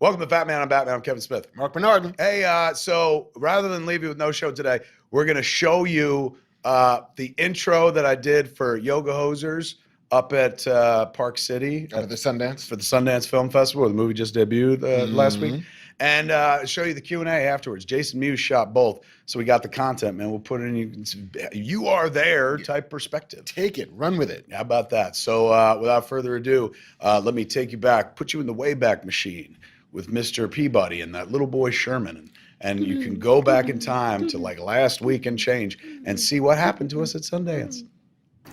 Welcome to Fat Man. I'm Batman. I'm Kevin Smith. Marc Bernardin. Hey, so rather than leave you with no show today, we're going to show you the intro that I did for Yoga Hosers up at Park City. At the Sundance. For the Sundance Film Festival, where the movie just debuted last week. And show you the Q&A afterwards. Jason Mewes shot both, so we got the content, man. We'll put it in you are there type perspective. Take it. Run with it. How about that? So without further ado, let me take you back, put you in the Wayback Machine with Mr. Peabody and that little boy Sherman. And you can go back in time to like last week and change and see what happened to us at Sundance.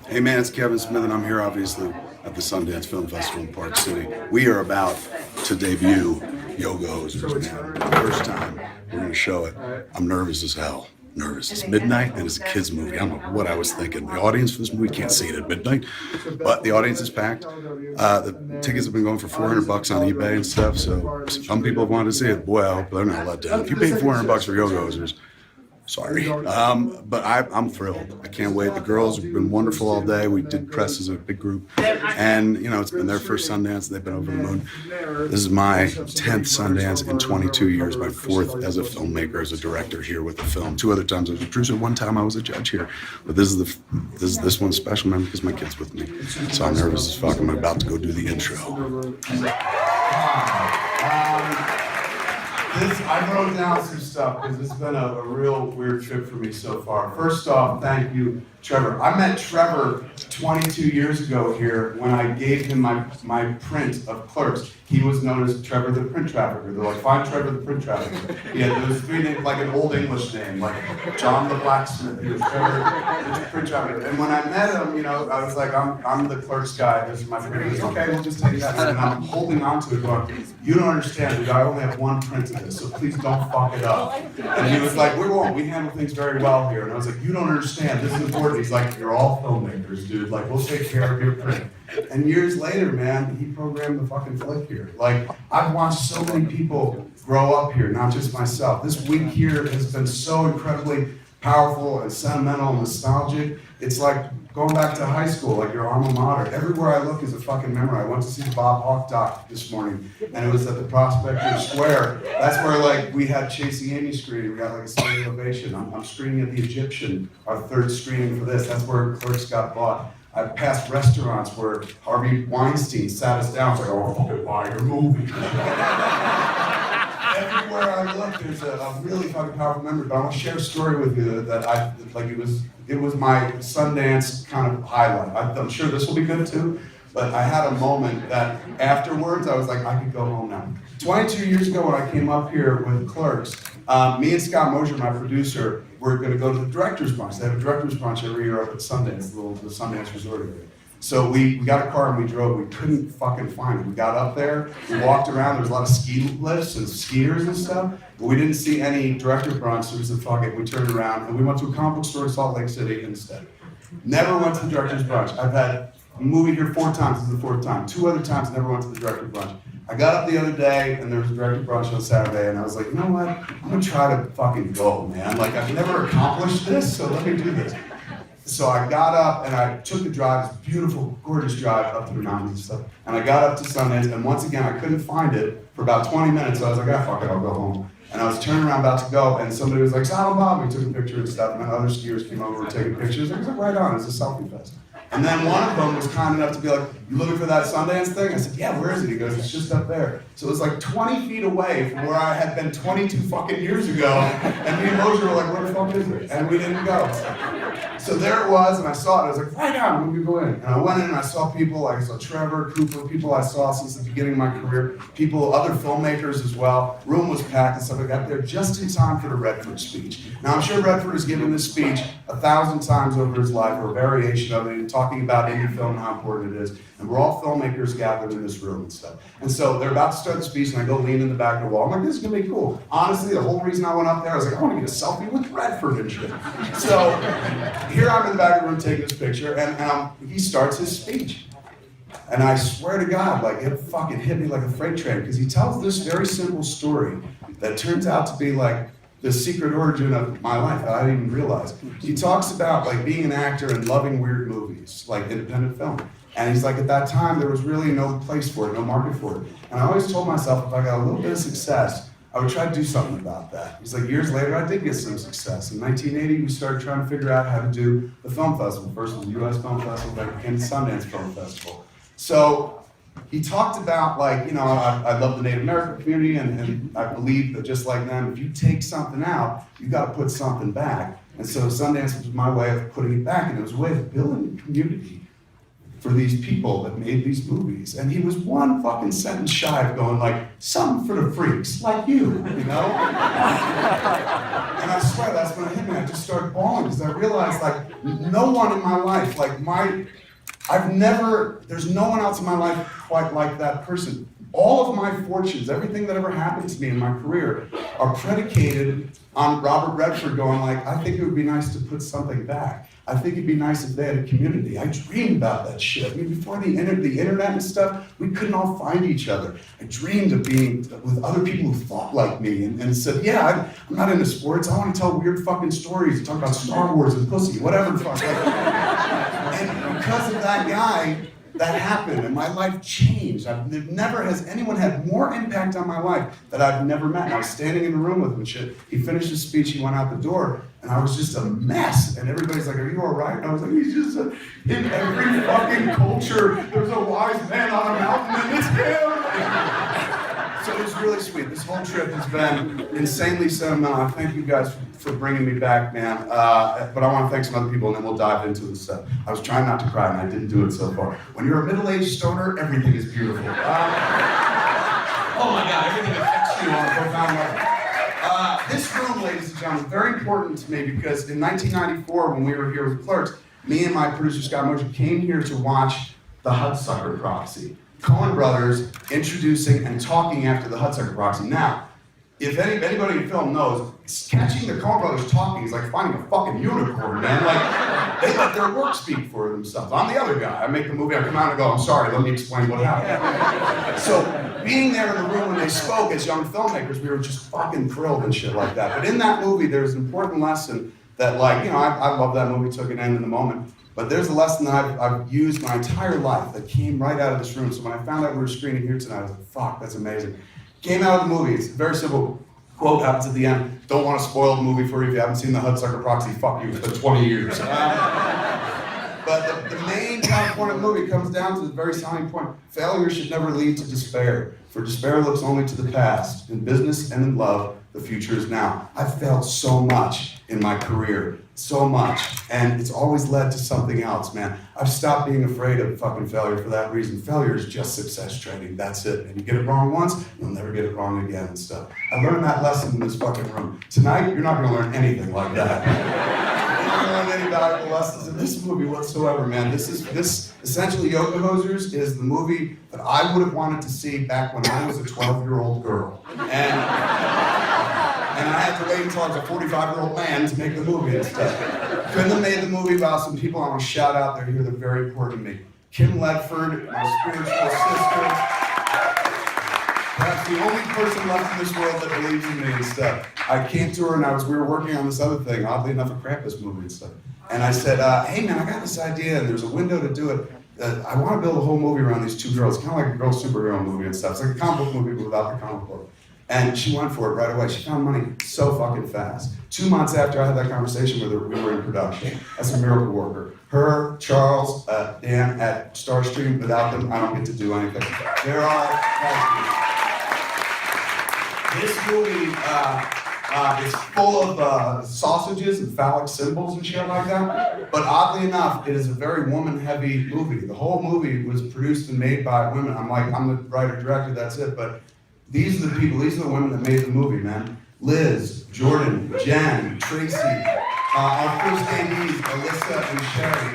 Hey man, it's Kevin Smith, and I'm here obviously at the Sundance Film Festival in Park City. We are about to debut Yoga Hosers, man. First time we're gonna show it. I'm nervous as hell. Nervous. It's midnight and it's a kid's movie. I don't know what I was thinking. The audience for this movie can't see it at midnight, but the audience is packed. The tickets have been going for $400 on eBay and stuff, so some people have wanted to see it. Boy, I hope they're not let down. If you paid $400 for Yoga Hosers, sorry. But I'm thrilled. I can't wait. The girls have been wonderful all day. We did press as a big group. And, you know, it's been their first Sundance. They've been over the moon. This is my 10th Sundance in 22 years, my 4th as a filmmaker, as a director here with the film. 2 other times I was a producer. 1 time I was a judge here. But this one's special, man, because my kid's with me. So I'm nervous as fuck. I'm about to go do the intro. I wrote down some stuff because it's been a real weird trip for me so far. First off, thank you, Trevor. I met Trevor 22 years ago here when I gave him my print of Clerks. He was known as Trevor the Print Trafficker. They're like, find Trevor the Print Trafficker. He had those 3 names, like an old English name, like John the Blacksmith. He was Trevor the Print Trafficker. And when I met him, you know, I was like, I'm the Clerks guy. This is my print. He was, okay, we'll just take that. And I'm holding on to it going, you don't understand, dude. I only have 1 print of this, so please don't fuck it up. And he was like, we won't. We handle things very well here. And I was like, you don't understand. This is important. He's like, you're all filmmakers, dude. Like, we'll take care of your print. And years later, man, he programmed the fucking flick here. Like, I've watched so many people grow up here, not just myself. This week here has been so incredibly powerful and sentimental and nostalgic. It's like going back to high school, like your alma mater. Everywhere I look is a fucking memory. I went to see the Bob Hawke doc this morning, and it was at the Prospector Square. That's where, like, we had Chasing Amy screening. We got, like, a standing ovation. I'm screening at the Egyptian, our 3rd screening for this. That's where Clerks got bought. I've passed restaurants where Harvey Weinstein sat us down. It's like, oh, fucking buy your movie. Everywhere I look, there's a really fucking powerful memory. But I want to share a story with you that it was my Sundance kind of highlight. I'm sure this will be good too. But I had a moment that afterwards, I was like, I could go home now. 22 years ago when I came up here with Clerks, me and Scott Mosier, my producer, were going to go to the director's brunch. They have a director's brunch every year up at Sundance, the Sundance Resort area. So we got a car and we drove. We couldn't fucking find it. We got up there, we walked around. There was a lot of ski lifts and skiers and stuff, but we didn't see any director brunch. So we said, fuck it. We turned around and we went to a comic book store in Salt Lake City instead. Never went to the director's brunch. I've had a movie here 4 times. This is the 4th time. 2 other times, never went to the director's brunch. I got up the other day and there was a director brunch on Saturday, and I was like, you know what? I'm gonna try to fucking go, man. Like, I've never accomplished this, so let me do this. So I got up and I took the drive, this beautiful, gorgeous drive up to the mountains and stuff. And I got up to Sundance, and once again, I couldn't find it for about 20 minutes. So I was like, ah, fuck it, I'll go home. And I was turning around about to go, and somebody was like, Silent Bob. We took a picture and stuff, and then other skiers came over and taking pictures. I was like, right on, it's a selfie fest. And then one of them was kind enough to be like, you looking for that Sundance thing? I said, yeah, where is it? He goes, it's just up there. So it was like 20 feet away from where I had been 22 fucking years ago. And me and Mosier were like, where the fuck is it? And we didn't go. So there it was, and I saw it. I was like, right on, when we go in. And I went in and I saw people, like I saw Trevor, Cooper, people I saw since the beginning of my career, people, other filmmakers as well. Room was packed and stuff. I got there just in time for the Redford speech. Now, I'm sure Redford has given this speech 1,000 times over his life, or a variation of it, talking about indie film and how important it is. And we're all filmmakers gathered in this room and stuff. And so they're about to start the speech, and I go lean in the back of the wall. I'm like, this is gonna be cool. Honestly, the whole reason I went up there, I was like, I want to get a selfie with Redford and shit. So here I'm in the back of the room taking this picture, and he starts his speech. And I swear to God, like, it fucking hit me like a freight train, because he tells this very simple story that turns out to be like the secret origin of my life that I didn't even realize. He talks about like being an actor and loving weird movies, like independent film. And he's like, at that time, there was really no place for it, no market for it. And I always told myself, if I got a little bit of success, I would try to do something about that. He's like, years later, I did get some success. In 1980, we started trying to figure out how to do the film festival. First was the US Film Festival, then became the Sundance Film Festival. So he talked about, like, you know, I love the Native American community, and I believe that just like them, if you take something out, you got to put something back. And so Sundance was my way of putting it back, and it was a way of building a community for these people that made these movies. And he was one fucking sentence shy of going like, something for the freaks, like you know? And I swear, that's when it hit me. I just started bawling, because I realized, like, no one in my life, like there's no one else in my life quite like that person. All of my fortunes, everything that ever happened to me in my career, are predicated on Robert Redford going like, I think it would be nice to put something back. I think it'd be nice if they had a community. I dreamed about that shit. I mean, before the internet and stuff, we couldn't all find each other. I dreamed of being with other people who thought like me and said, yeah, I'm not into sports. I want to tell weird fucking stories and talk about Star Wars and pussy, whatever the fuck. And because of that guy, that happened, and my life changed. Never has anyone had more impact on my life that I've never met. And I was standing in the room with him and shit. He finished his speech, he went out the door, and I was just a mess. And everybody's like, are you all right? And I was like, he's just in every fucking culture, there's a wise man on a mountain, and it's him. So it was really sweet. This whole trip has been insanely sentimental. I thank you guys for bringing me back, man. But I want to thank some other people, and then we'll dive into this stuff. I was trying not to cry, and I didn't do it so far. When you're a middle-aged stoner, everything is beautiful. Oh my God, everything affects you on a profound level. This room, ladies and gentlemen, is very important to me, because in 1994, when we were here with Clerks, me and my producer, Scott Mosher, came here to watch the Hudsucker Proxy. Coen Brothers introducing and talking after the Hudsucker Proxy. Now, if anybody in film knows, catching the Coen Brothers talking is like finding a fucking unicorn, man. Like, they let their work speak for themselves. I'm the other guy. I make the movie, I come out and go, I'm sorry, let me explain what happened. So, being there in the room when they spoke as young filmmakers, we were just fucking thrilled and shit like that. But in that movie, there's an important lesson that, like, you know, I love that movie, took an end in the moment. But there's a lesson that I've used my entire life that came right out of this room. So when I found out we were screening here tonight, I was like, fuck, that's amazing. Came out of the movie. It's a very simple quote happens at the end. Don't want to spoil the movie for you if you haven't seen the Hudsucker Proxy. Fuck you, it's been 20 years. But the main kind of point of the movie comes down to the very sounding point. Failure should never lead to despair, for despair looks only to the past. In business and in love, the future is now. I've failed so much in my career, so much, and it's always led to something else, man. I've stopped being afraid of fucking failure for that reason. Failure is just success training, that's it. And you get it wrong once, you'll never get it wrong again and stuff. I learned that lesson in this fucking room. Tonight, you're not gonna learn anything like that. You're not gonna learn any valuable lessons in this movie whatsoever, man. This essentially, Yoga Hosers is the movie that I would have wanted to see back when I was a 12-year-old girl. And I had to wait until I was a 45-year-old man to make the movie and stuff. Couldn't have made the movie without some people I want to shout out there here that are very important to me. Kim Ledford, my spiritual sister. Perhaps the only person left in this world that believes in me and stuff. I came to her and we were working on this other thing, oddly enough, a Krampus movie and stuff. And I said, hey man, I got this idea and there's a window to do it. I want to build a whole movie around these two girls, kind of like a girl superhero movie and stuff. It's like a comic book movie but without the comic book. And she went for it right away. She found money so fucking fast. 2 months after I had that conversation with her, we were in production. That's a miracle worker. Her, Charles, Dan at Starstream, without them, I don't get to do anything. There are, this movie is full of sausages and phallic symbols and shit like that. But oddly enough, it is a very woman-heavy movie. The whole movie was produced and made by women. I'm the writer-director, that's it. But these are the people, these are the women that made the movie, man. Liz, Jordan, Jen, Tracy, our first ADs, Alyssa and Sherry.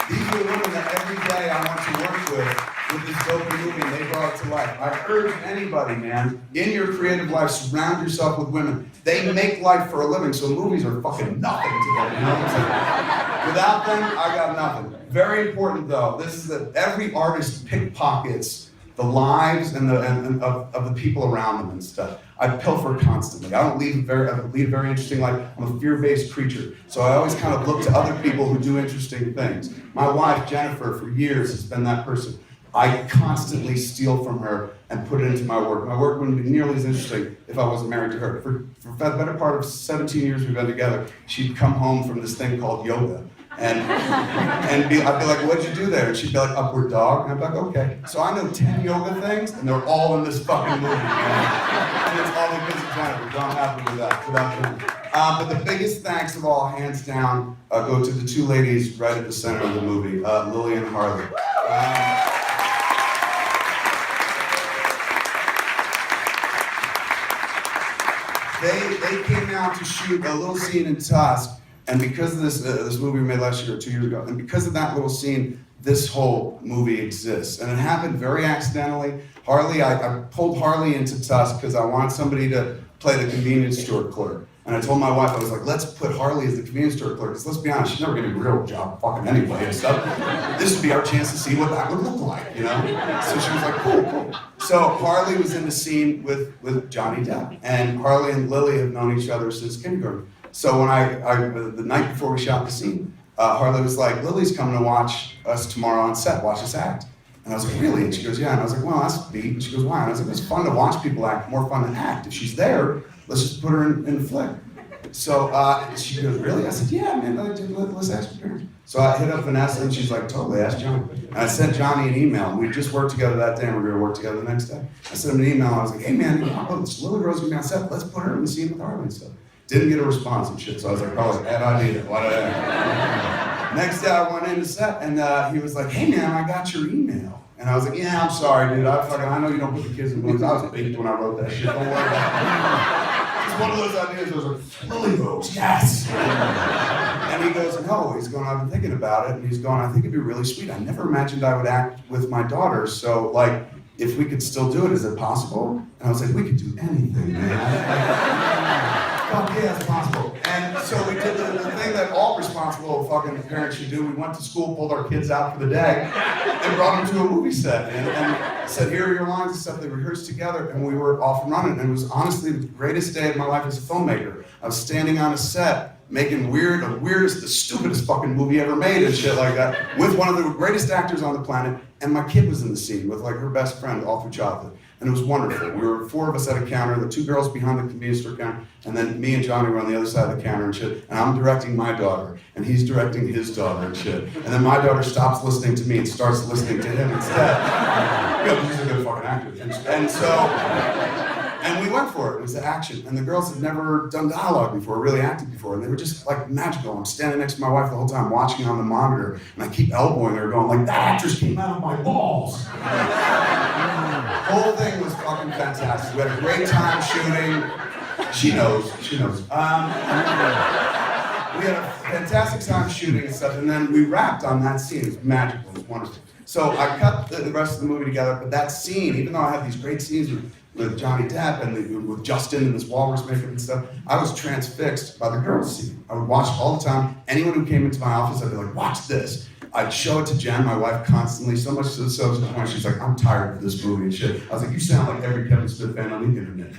These are the women that every day I want to work with this dope movie, and they brought it to life. I urge anybody, man, in your creative life, surround yourself with women. They make life for a living, so movies are fucking nothing to them, you know what I'm saying? Without them, I got nothing. Very important though, this is that every artist pickpockets the lives and of the people around them and stuff. I pilfer constantly. I lead a very interesting life. I'm a fear-based creature. So I always kind of look to other people who do interesting things. My wife, Jennifer, for years has been that person. I constantly steal from her and put it into my work. My work wouldn't be nearly as interesting if I wasn't married to her. For the better part of 17 years we've been together, she'd come home from this thing called yoga. And I'd be like, what'd you do there? And she'd be like, upward dog. And I'd be like, okay. So I know 10 yoga things, and they're all in this fucking movie, man. And it's all because of Jennifer. So I'm happy with that, without Jennifer. But the biggest thanks of all, hands down, go to the two ladies right at the center of the movie, Lily and Harley. They came out to shoot a little scene in Tusk, and because of this movie we made last year or 2 years ago, and because of that little scene, this whole movie exists. And it happened very accidentally. Harley, I pulled Harley into Tusk because I wanted somebody to play the convenience store clerk. And I told my wife, I was like, let's put Harley as the convenience store clerk, because let's be honest, she's never gonna get a real job fucking anyway and stuff. This would be our chance to see what that would look like, you know? So she was like, cool. So Harley was in the scene with Johnny Depp. And Harley and Lily have known each other since kindergarten. So when the night before we shot the scene, Harley was like, Lily's coming to watch us tomorrow on set, watch us act. And I was like, really? And she goes, yeah. And I was like, well, that's neat. And she goes, why? And I was like, it's fun to watch people act, more fun to act. If she's there, let's just put her in the flick. So she goes, really? I said, yeah, man, let's ask your parents. So I hit up Vanessa, and she's like, totally, ask Johnny. And I sent Johnny an email, and we just worked together that day, and we were gonna work together the next day. I sent him an email, and I was like, hey man, this little girl's gonna be on set, let's put her in the scene with Harley and stuff. Didn't get a response and shit, so I was like, probably bad idea, whatever. Next day I went in to set, and he was like, hey man, I got your email. And I was like, yeah, I'm sorry, dude, I know you don't put the kids in movies. I was baked when I wrote that shit, don't worry about it. It's one of those ideas, those are Lily Rose, yes! And he goes, no, he's going, I've been thinking about it, and he's going, I think it'd be really sweet. I never imagined I would act with my daughter, so like, if we could still do it, is it possible? And I was like, we could do anything, man. Fuck yeah, it's possible. And so we did the thing that all responsible fucking parents should do. We went to school, pulled our kids out for the day, and brought them to a movie set, and said, here are your lines and stuff. They rehearsed together, and we were off and running. And it was honestly the greatest day of my life as a filmmaker. I was standing on a set, making the stupidest fucking movie ever made and shit like that, with one of the greatest actors on the planet, and my kid was in the scene with like her best friend all through childhood. And it was wonderful. We were 4 of us at a counter, the 2 girls behind the convenience store counter, and then me and Johnny were on the other side of the counter and shit, and I'm directing my daughter, and he's directing his daughter and shit. And then my daughter stops listening to me and starts listening to him instead. He's a good fucking actor. And so, and we went for it. It was the action. And the girls had never done dialogue before, really acted before, and they were just like magical. I'm standing next to my wife the whole time, watching on the monitor, and I keep elbowing her, going like, that actress came out of my balls. The whole thing was fucking fantastic. We had a great time shooting. She knows. We had a fantastic time shooting and stuff, and then we wrapped on that scene. It was magical, it was wonderful. So I cut the rest of the movie together, but that scene, even though I had these great scenes with Johnny Depp and with Justin and this walrus makeup and stuff, I was transfixed by the girls' scene. I would watch it all the time. Anyone who came into my office, I'd be like, watch this. I'd show it to Jen, my wife, constantly, so much so to the point she's like, I'm tired of this movie and shit. I was like, you sound like every Kevin Smith fan on the internet.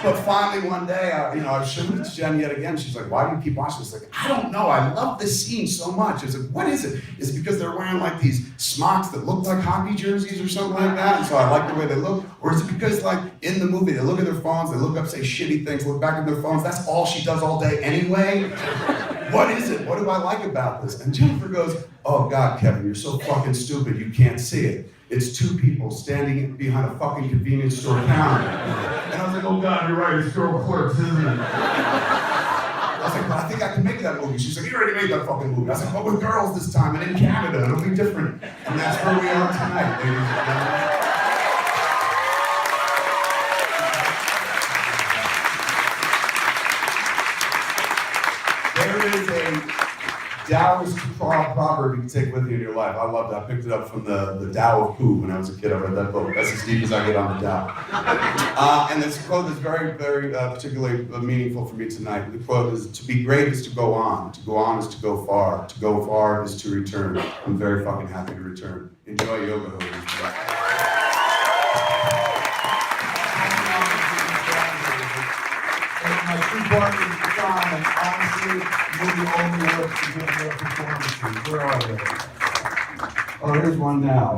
But finally one day, I showed it to Jen yet again. She's like, why do you keep watching this? Like, I don't know, I love this scene so much. I was like, what is it? Is it because they're wearing like these smocks that look like hockey jerseys or something like that? And so I like the way they look? Or is it because like in the movie, they look at their phones, they look up, say shitty things, look back at their phones, that's all she does all day anyway? What is it? What do I like about this? And Jennifer goes, oh God, Kevin, you're so fucking stupid, you can't see it. It's 2 people standing behind a fucking convenience store counter. And I was like, oh God, you're right, it's Girl Clerks, isn't it? I was like, but I think I can make that movie. She's like, you already made that fucking movie. I was like, but with girls this time and in Canada, it'll be different. And that's where we are tonight, ladies and gentlemen. There is a Taoist proverb you can take with you in your life. I love that. I picked it up from the Tao of Pooh when I was a kid. I read that book. That's as deep as I get on the Tao. And this quote is very, very particularly meaningful for me tonight. The quote is, to be great is to go on. To go on is to go far. To go far is to return. I'm very fucking happy to return. Enjoy yoga hosies. My two partners, John, and honestly, you're the only ones who get their performances. Where are they? Oh, here's one now.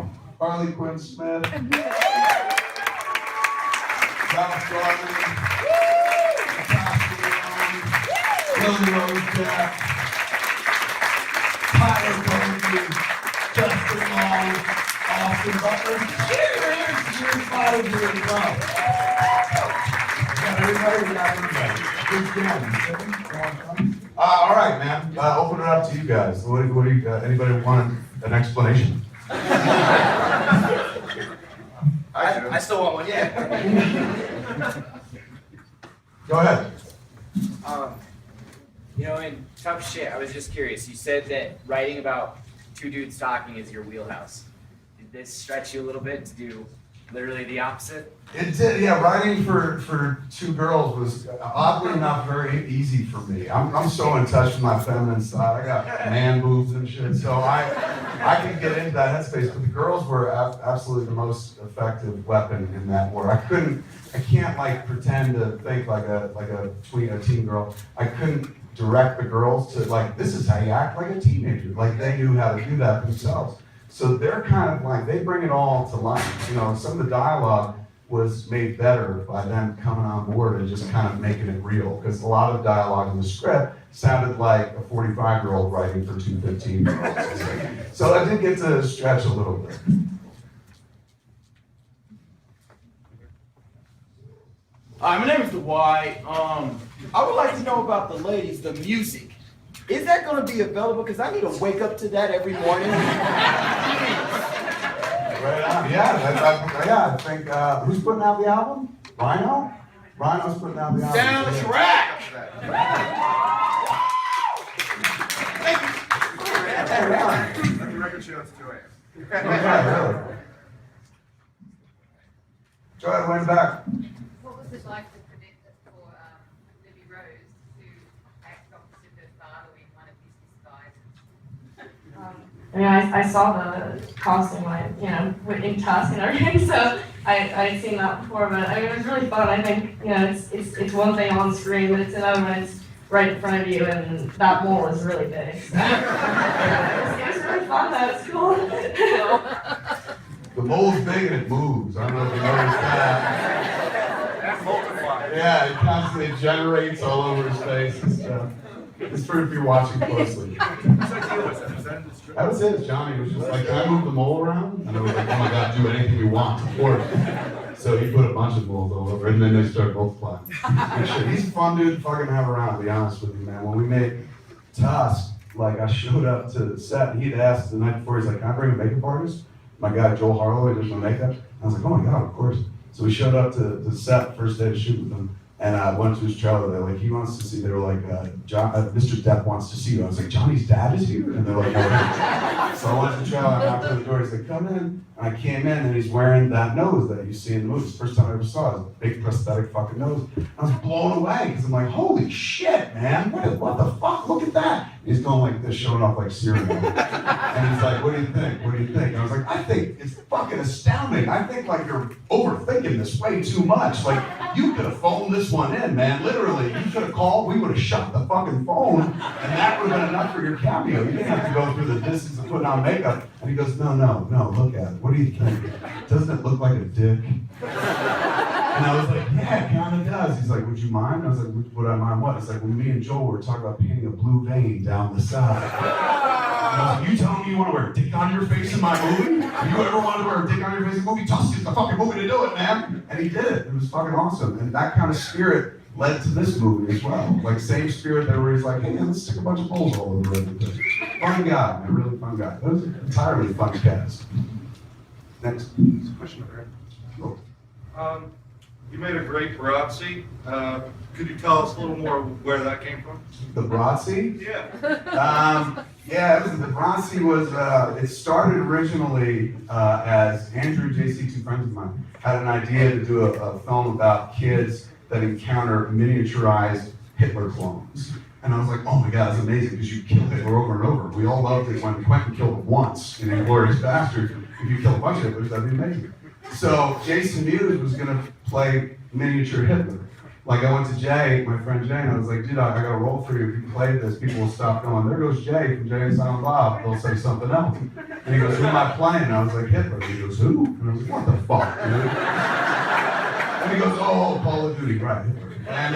Harley Quinn Smith. Ralph Garman. Natasha Leone. Lily Rose Depp. Tyler Cohen. Justin Long. Austin Butler. Cheers! Five years ago. All right, man. Open it up to you guys. What do you? Anybody want an explanation? I still want one. Yeah. Go ahead. In Tough Shit, I was just curious. You said that writing about two dudes talking is your wheelhouse. Did this stretch you a little bit to do literally the opposite? It did, yeah. Writing for two girls was oddly enough very easy for me. I'm so in touch with my feminine side. I got man boobs and shit, so I can get into that headspace. But the girls were absolutely the most effective weapon in that war. I can't like pretend to think like a teen girl. I couldn't direct the girls to like, this is how you act like a teenager. Like they knew how to do that themselves. So they're kind of like, they bring it all to life. Some of the dialogue was made better by them coming on board and just kind of making it real. Because a lot of dialogue in the script sounded like a 45-year-old writing for two 15-year-olds. So I did get to stretch a little bit. Hi, my name is Dwight. I would like to know about the ladies, the music. Is that going to be available? Because I need to wake up to that every morning. Right on. Yeah, I think, who's putting out the album? Rhino? Rhino's putting out the album. Soundtrack! Hey, Ryan. The record show is 2 a.m. Yeah, really. Go ahead, Wayne, back. What was it like to predict it for Libby Rose to act opposite her father in one of his disguises? I mean, I saw the costume, in Tusk and everything, so I'd seen that before, but I mean, it was really fun. I think, it's one thing on screen, but it's another when it's right in front of you, and that mole is really big. So, it was really fun, that was cool. The mole's big and it moves. I don't know if you noticed that. That's multiplied. Yeah, it constantly generates all over his face and stuff. It's true if you're watching closely. Whose idea was that? Was that in the script? That was it. Johnny was just like, can I move the mole around? And I was like, oh my God, do anything we want, of course. So he put a bunch of moles all over, and then they started multiplying. Good shit. He's a fun dude to fucking have around, to be honest with you, man. When we made Tusk, like I showed up to the set, and he'd asked the night before, he's like, can I bring a makeup artist? My guy, Joel Harlow, does my makeup. I was like, oh my God, of course. So we showed up to the set, first day of shoot with him, and I went to his trailer. They're like, he wants to see, they were like, Mr. Depp wants to see you. I was like, Johnny's dad is here? And they're like, no. So I went to the trailer, I knocked on the door, he's like, come in. And I came in, and he's wearing that nose that you see in the movies. First time I ever saw it, was a big prosthetic fucking nose. I was blown away, because I'm like, holy shit, man, what the fuck, look at that. And he's going like this, showing off like cereal. And he's like, what do you think? What do you think? And I was like, I think it's fucking astounding. I think like you're overthinking this way too much. Like, you could have phoned this one in, man. Literally, you could have called, we would have shut the fucking phone, and that would have been enough for your cameo. You didn't have to go through the distance of putting on makeup. And he goes, no, look at it. What do you think? Doesn't it look like a dick? And I was like, yeah, it kind of does. He's like, would you mind? I was like, would I mind what? It's like, when me and Joel were talking about painting a blue vein down the side. And I was like, you telling me you want to wear a dick on your face in my movie? Have you ever wanted to wear a dick on your face in a movie? Tusk is the fucking movie to do it, man. And he did it. It was fucking awesome. And that kind of spirit led to this movie as well. Like, same spirit that where he's like, hey, let's stick a bunch of holes all over it. Fun guy, man, really fun guy. It was an entirely fun cast. Next. Question over here. Cool. You made a great Barazzi. Could you tell us a little more where that came from? The Brazzi? Yeah. The Brazzi was, it started originally as Andrew and JC, two friends of mine, had an idea to do a film about kids that encounter miniaturized Hitler clones. And I was like, oh my God, it's amazing because you kill Hitler over and over. We all loved it when Quentin killed him once in Inglourious Basterds. If you kill a bunch of Hitlers, that'd be amazing. So Jason Mewes was gonna play miniature Hitler. Like I went to Jay, my friend Jay, and I was like, dude, I got a role for you. If you play this, people will stop going, there goes Jay from Jay and Silent Bob. They'll say something else. And he goes, who am I playing? And I was like, Hitler. And he goes, who? And I was like, what the fuck, dude? And he goes, oh, Call of Duty, right, Hitler. And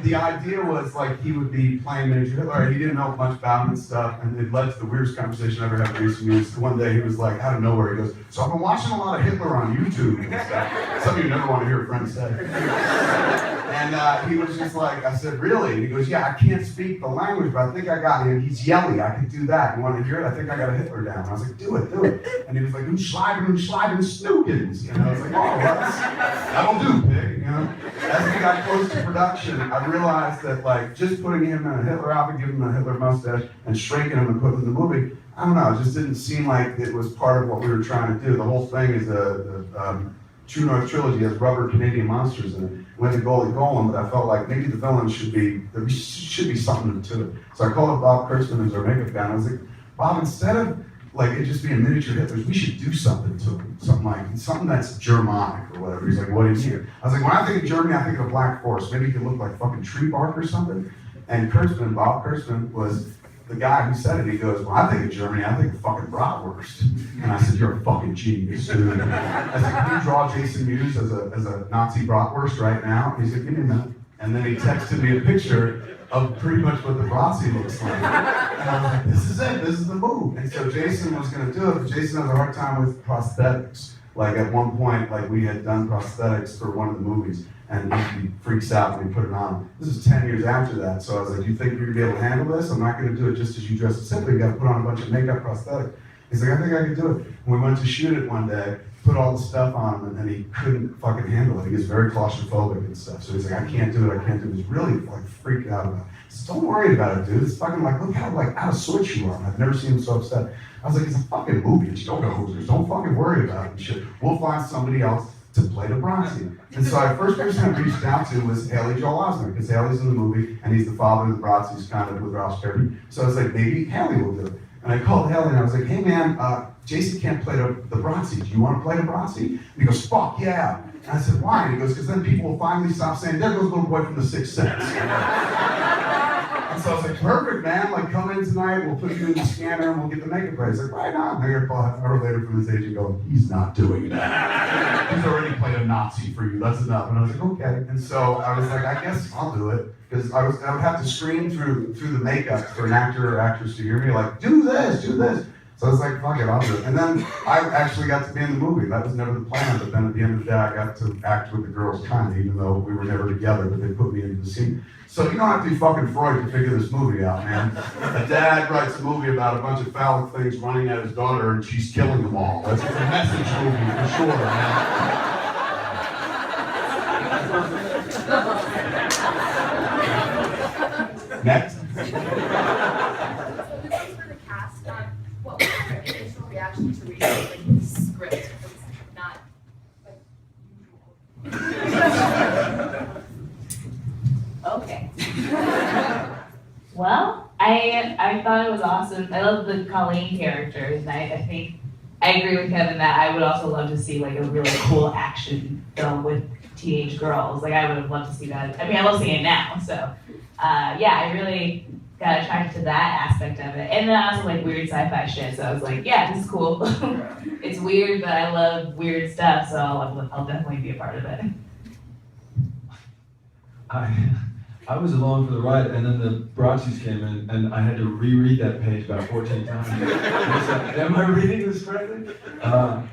the idea was like he would be playing miniature Hitler. He didn't know much about him and stuff, and it led to the weirdest conversation I ever had with Jason. One day he was like, out of nowhere, he goes, so I've been watching a lot of Hitler on YouTube and stuff. Something you never want to hear a friend say. And he was just like, I said, really? And he goes, yeah, I can't speak the language, but I think I got him. He's yelly, I can do that. You want to hear it? I think I got a Hitler down. And I was like, do it. And he was like, sliding, snookins. And I was like, oh, that'll do, pig. You know? As we got close to production, I realized that like just putting him in a Hitler outfit, giving him a Hitler mustache, and shrinking him and putting him in the movie, I don't know, it just didn't seem like it was part of what we were trying to do. The whole thing is a True North trilogy has rubber Canadian monsters in it. We had the goalie Golem, but I felt like maybe the villain should be something to it. So I called up Bob Kurtzman, who's our makeup guy, and I was like, Bob, instead of like it just being miniature Hitlers, we should do something to him. Something that's Germanic or whatever. He's like, what do you mean? I was like, when I think of Germany, I think of a black forest. Maybe he could look like fucking tree bark or something. And Kurtzman, Bob Kurtzman, was the guy who said it. He goes, when I think of Germany, I think of fucking bratwurst. And I said, you're a fucking genius, dude. I said, can you draw Jason Mewes as a Nazi bratwurst right now? And he said, give me a minute. And then he texted me a picture of pretty much what the Bratzi looks like. And I was like, this is it, this is the move. And so Jason was gonna do it, but Jason has a hard time with prosthetics. Like at one point, like we had done prosthetics for one of the movies, and he freaks out when we put it on. This is 10 years after that, so I was like, you think you're gonna be able to handle this? I'm not gonna do it just as you dress it simply, you gotta put on a bunch of makeup prosthetic. He's like, I think I can do it. And we went to shoot it one day, put all the stuff on him, and he couldn't fucking handle it. He gets very claustrophobic and stuff. So he's like, I can't do it, I can't do it. He's really like freaked out about it. I said, don't worry about it, dude. It's fucking like, look how like out of sorts you are. I've never seen him so upset. I was like, it's a fucking movie. It's yoga hosers. Don't fucking worry about it and shit. We'll find somebody else to play the Bratzi. And so the first person I reached out to was Haley Joel Osment, because Haley's in the movie, and he's the father of the Bratzi's kind of with Ross Perry. So I was like, maybe Haley will do it. And I called Haley and I was like, hey man, Jason can't play the Bratzi. Do you want to play the Bratzi? And he goes, fuck yeah. And I said, why? And he goes, because then people will finally stop saying, there goes little boy from the Sixth Sense. And so I was like, perfect, man. Like, come in tonight, we'll put you in the scanner and we'll get the makeup right. He's like, right on. I got a call half an hour later from his agent going, he's not doing that. He's already played a Nazi for you. That's enough. And I was like, okay. And so I was like, I guess I'll do it. Because I would have to scream through the makeup for an actor or actress to hear me like, do this, do this. So I was like, fuck it, I'll do it. And then I actually got to be in the movie. That was never the plan, but then at the end of the day, I got to act with the girls kind of, even though we were never together, but they put me into the scene. So you don't have to be fucking Freud to figure this movie out, man. A dad writes a movie about a bunch of phallic things running at his daughter and she's killing them all. That's a message movie for sure, man. Next. Thanks for the cast. What was your initial reaction to reading like, the script? It was not like usual. Okay. Well, I thought it was awesome. I love the Colleen characters, and I think I agree with Kevin that I would also love to see like a really cool action film with teenage girls. Like I would have loved to see that. I mean, I love seeing it now, so yeah, I really got attracted to that aspect of it. And then I also like weird sci-fi shit, so I was like, yeah, this is cool. It's weird, but I love weird stuff, so I'll definitely be a part of it. I was along for the ride, and then the Bratzi's came in, and I had to reread that page about 14 times. I was like, am I reading this correctly? And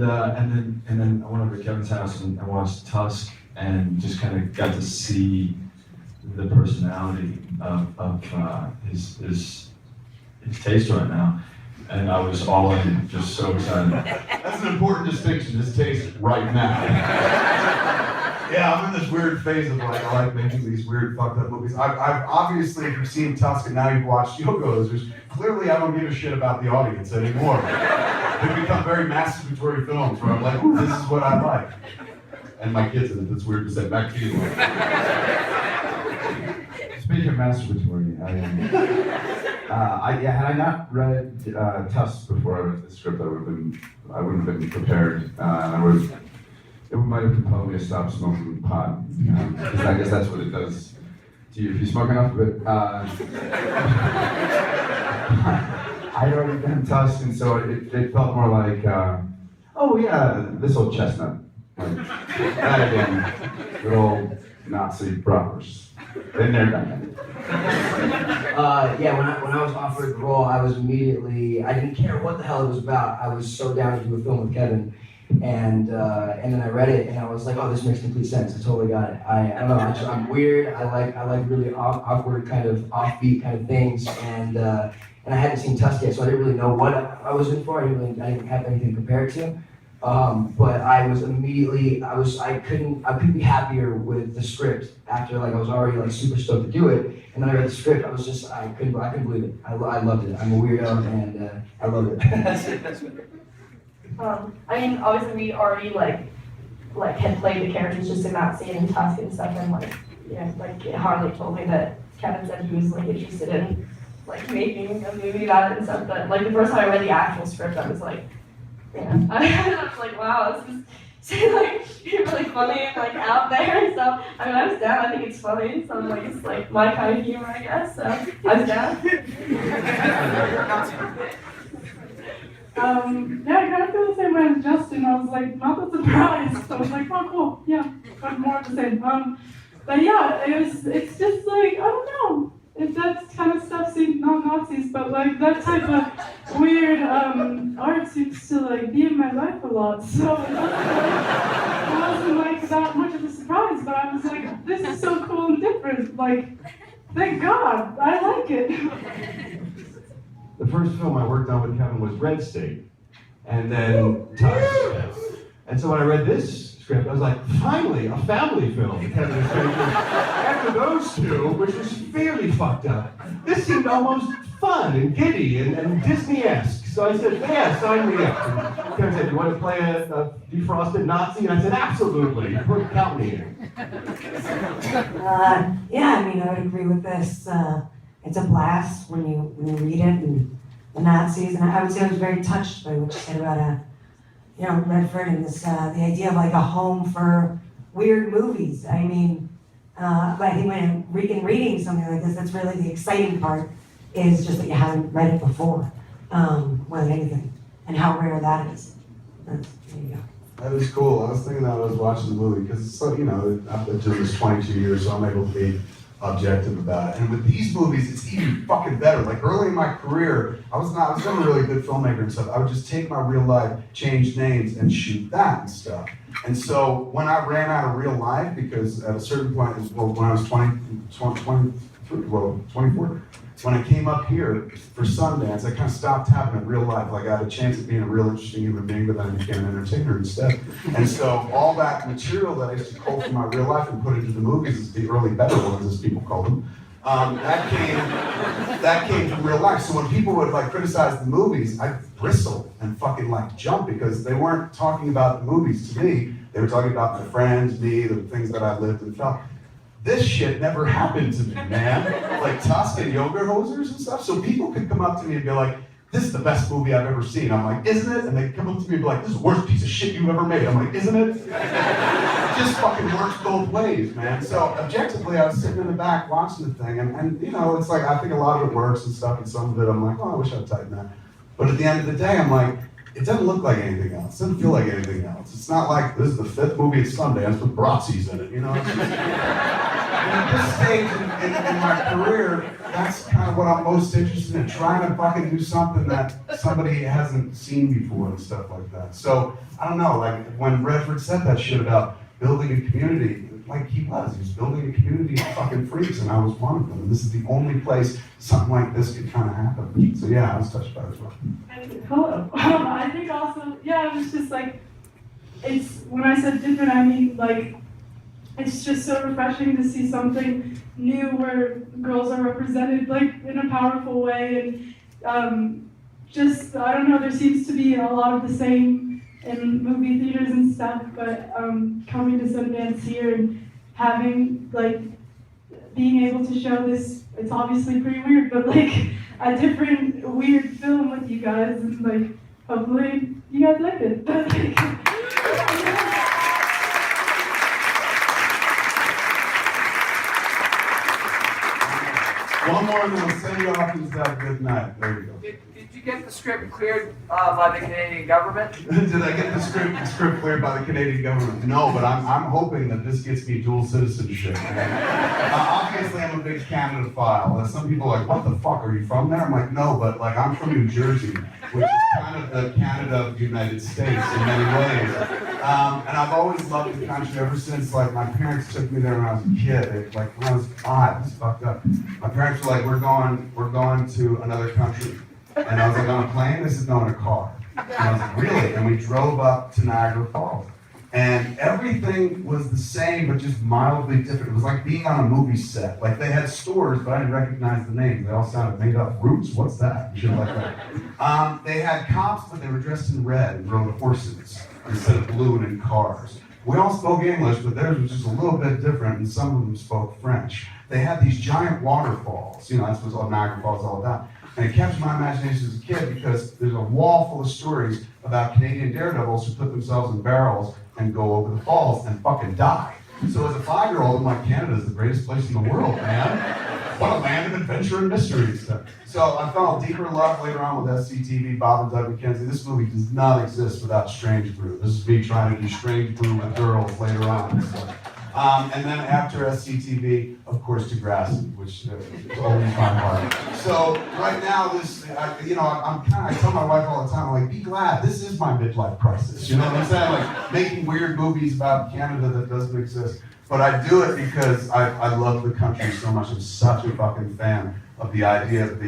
then I went over to Kevin's house and I watched Tusk, and just kind of got to see the personality of his taste right now. And I was all in, just so excited. That's an important distinction, his taste right now. Yeah, I'm in this weird phase of like, I like making these weird fucked up movies. I've obviously, if you've seen Tusk and now you've watched Yoga Hosers, clearly I don't give a shit about the audience anymore. They've become very masturbatory films where I'm like, ooh, this is what I like. And my kids in it, that's weird to say, back to you. Speaking of masturbatory, Had I not read Tusk before I read the script, I wouldn't have been prepared. It might have compelled me to stop smoking pot, because I guess that's what it does to you if you smoke enough. But I'd already done Tusk, and so it felt more like, oh yeah, this old chestnut. Like, that again, good old Nazi brothers. Been there, done that. When I was offered the role, I was immediately, I didn't care what the hell it was about. I was so down to do a film with Kevin. And then I read it and I was like, oh, this makes complete sense. I totally got it. I don't know, I'm weird. I like really awkward kind of offbeat kind of things. And I hadn't seen Tusk yet, so I didn't really know what I was in for. I didn't have anything compared to. But I was immediately, I couldn't be happier with the script after like I was already like super stoked to do it. And then I read the script, I couldn't believe it. I loved it. I'm a weirdo and I love it. That's it. I mean, obviously we already like had played the characters just in that scene in Tusk and stuff, and like Harley told me that Kevin said he was like interested in like making a movie about it and stuff. But like the first time I read the actual script, I was like, I was like, wow, this is like really funny and like out there and stuff. I mean, I was down. I think it's funny. So like it's like my kind of humor, I guess. So I was down. I kind of feel the same way as Justin. I was like, not that surprised. So I was like, oh, cool, yeah, but more of the same. But yeah, it's just like, I don't know. If that kind of stuff seems not Nazis, but like that type of weird art seems to like be in my life a lot. So it wasn't like that much of a surprise, but I was like, this is so cool and different. Like, thank God, I like it. The first film I worked on with Kevin was Red State, and then Tusk. And so when I read this script, I was like, finally, a family film. Kevin and Stranger. After those two, which was fairly fucked up, this seemed almost fun and giddy and Disney-esque. So I said, yeah, sign me up. And Kevin said, you want to play a defrosted Nazi? And I said, absolutely, count me in. Yeah, I mean, I would agree with this. It's a blast when you read it and the Nazis, and I would say I was very touched by what you said about Redford and this the idea of like a home for weird movies. I mean, but I think when in reading something like this, that's really the exciting part, is just that you haven't read it before, more than anything, and how rare that is. There you go. That was cool. I was thinking that when I was watching the movie, because it's so, I've been doing this 22 years, so I'm able to be objective about it. And with these movies, it's even fucking better. Like early in my career, I was not a really good filmmaker and stuff. I would just take my real life, change names, and shoot that and stuff. And so when I ran out of real life, because at a certain point, when I was 24, when I came up here for Sundance, I kind of stopped having a real life. Like I had a chance at being a real interesting human being, but then I became an entertainer instead. And so all that material that I used to cull from my real life and put into the movies, the early better ones, as people call them, that came from real life. So when people would like criticize the movies, I'd bristle and fucking like jump, because they weren't talking about the movies to me. They were talking about my friends, me, the things that I lived and felt. This shit never happened to me, man. Like Tusk and Yoga Hosers and stuff. So people could come up to me and be like, this is the best movie I've ever seen. I'm like, isn't it? And they come up to me and be like, this is the worst piece of shit you've ever made. I'm like, isn't it? It just fucking works both ways, man. So objectively, I was sitting in the back watching the thing, and it's like, I think a lot of it works and stuff, and some of it I'm like, oh, I wish I'd tightened that. But at the end of the day, I'm like, it doesn't look like anything else. It doesn't feel like anything else. It's not like this is the 5th movie at Sundance with Bratzies in it, It's just, and at this stage in my career, that's kind of what I'm most interested in, trying to fucking do something that somebody hasn't seen before and stuff like that. So, I don't know, like when Redford said that shit about building a community, like he was building a community of fucking freaks, and I was one of them. And this is the only place something like this could kind of happen. So yeah, I was touched by it as well. Hello. I think also, it was just like, it's, when I said different, I mean like, it's just so refreshing to see something new where girls are represented like in a powerful way, and I don't know, there seems to be a lot of the same in movie theaters and stuff, but coming to Sundance here and having, like, being able to show this, it's obviously pretty weird, but like, a different weird film with you guys, and like hopefully you guys like it. One more and we'll send you off and have a good night. There you go. Did you get the script cleared by the Canadian government? Did I get the script cleared by the Canadian government? No, but I'm hoping that this gets me dual citizenship. Obviously, I'm a big Canada file. Some people are like, what the fuck, are you from there? I'm like, no, but like I'm from New Jersey, which is kind of the Canada of the United States in many ways. And I've always loved the country ever since like my parents took me there when I was a kid. Like when I was 5, it's fucked up. My parents were like, we're going to another country. And I was like, on a plane? They said, no, in a car. And I was like, really? And we drove up to Niagara Falls. And everything was the same, but just mildly different. It was like being on a movie set. Like they had stores, but I didn't recognize the names. They all sounded made up. Roots? What's that? Shit like that. They had cops, but they were dressed in red and rode horses instead of blue and in cars. We all spoke English, but theirs was just a little bit different, and some of them spoke French. They had these giant waterfalls. You know, that's what all Niagara Falls is all about. And it captured my imagination as a kid because there's a wall full of stories about Canadian daredevils who put themselves in barrels and go over the falls and fucking die. So as a 5-year-old, I'm like, Canada's the greatest place in the world, man. What a land of adventure and mystery and stuff. So I fell deeper love later on with SCTV, Bob and Doug McKenzie. This movie does not exist without Strange Brew. This is me trying to do Strange Brew with girls later on. So. And then after SCTV, of course, Degrassi, which is always my heart. So right now, I tell my wife all the time, I'm like, be glad, this is my midlife crisis. You know what I'm saying? Like making weird movies about Canada that doesn't exist. But I do it because I love the country so much. I'm such a fucking fan of the idea of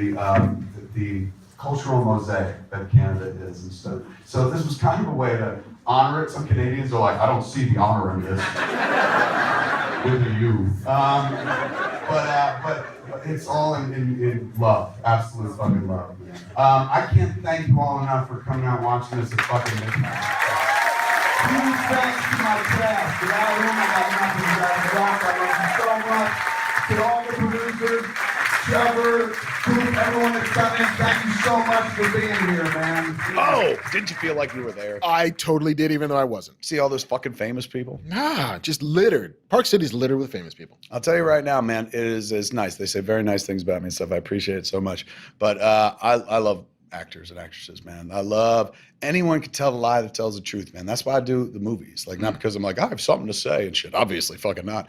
the cultural mosaic that Canada is and stuff. So this was kind of a way to honor it. Some Canadians are like, I don't see the honor in this. With you. But it's all in love, absolute fucking love. I can't thank you all enough for coming out and watching this at fucking midnight. Huge thanks to my cast. Without whom I got nothing. I love you so much. To all the producers, Trevor, everyone that's coming, thank you so much for being here, man. Oh, did you feel like you were there? I totally did, even though I wasn't. See all those fucking famous people? Nah, just littered. Park City's littered with famous people. I'll tell you right now, man, it's nice. They say very nice things about me and stuff. I appreciate it so much. But I love actors and actresses, man. I love anyone can tell the lie that tells the truth, man. That's why I do the movies. Like, not because I'm like, I have something to say and shit. Obviously, fucking not.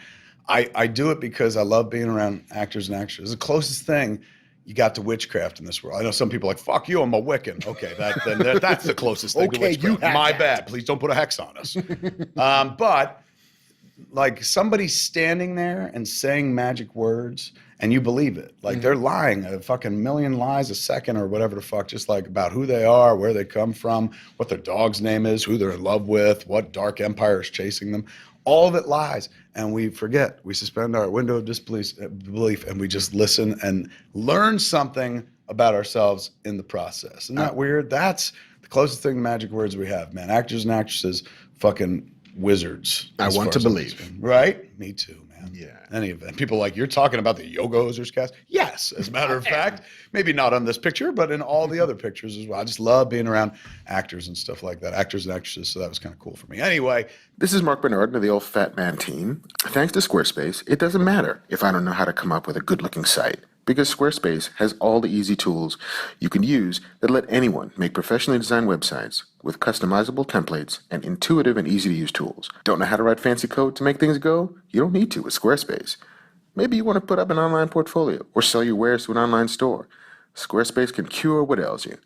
I do it because I love being around actors and actresses. It's the closest thing you got to witchcraft in this world. I know some people are like, fuck you, I'm a Wiccan. Okay, that's the closest thing to witchcraft. My bad. Please don't put a hex on us. But like somebody standing there and saying magic words and you believe it. Like they're lying a fucking million lies a second or whatever the fuck, just like about who they are, where they come from, what their dog's name is, who they're in love with, what dark empire is chasing them. All of it lies, and we forget. We suspend our window of disbelief, and we just listen and learn something about ourselves in the process. Isn't that weird? That's the closest thing to magic words we have, man. Actors and actresses, fucking wizards. I want to believe. Right? Me too, man. Yeah. Any event. People are like, you're talking about the Yoga Hosers cast? Yes, as a matter of fact. Maybe not on this picture, but in all the other pictures as well. I just love being around actors and stuff like that. Actors and actresses, so that was kind of cool for me. Anyway. This is Marc Bernard of the Old Fat Man team. Thanks to Squarespace, it doesn't matter if I don't know how to come up with a good-looking site, because Squarespace has all the easy tools you can use that let anyone make professionally designed websites with customizable templates and intuitive and easy-to-use tools. Don't know how to write fancy code to make things go? You don't need to with Squarespace. Maybe you want to put up an online portfolio or sell your wares to an online store. Squarespace can cure what ails you.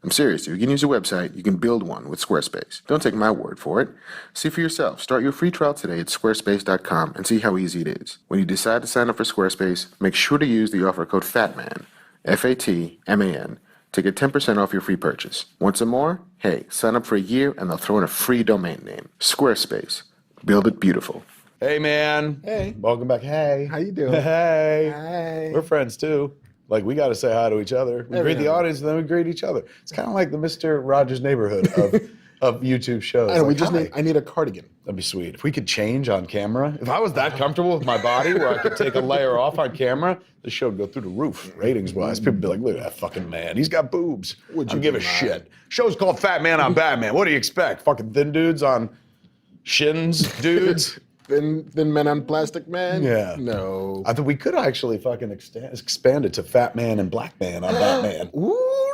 I'm serious, if you can use a website, you can build one with Squarespace. Don't take my word for it. See for yourself. Start your free trial today at squarespace.com and see how easy it is. When you decide to sign up for Squarespace, make sure to use the offer code FATMAN, FATMAN, to get 10% off your free purchase. Want some more? Hey, sign up for a year and they'll throw in a free domain name. Squarespace. Build it beautiful. Hey, man. Hey. Welcome back. Hey. How you doing? Hey. Hey. We're friends, too. Like, we got to say hi to each other. We greet the audience, and then we greet each other. It's kind of like the Mr. Rogers Neighborhood of of YouTube shows. And we Like, just hi. need, I need a cardigan. That'd be sweet. If we could change on camera, if I was that comfortable with my body where I could take a layer off on camera, the show would go through the roof, ratings wise. People would be like, look at that fucking man. He's got boobs. Would I you don't give a deny? shit. Show's called Fat Man on Batman. What do you expect? Fucking thin dudes on shins, dudes? Thin men on plastic man? Yeah. No. I think we could actually fucking expand it to Fat Man and Black Man on Batman. Ooh,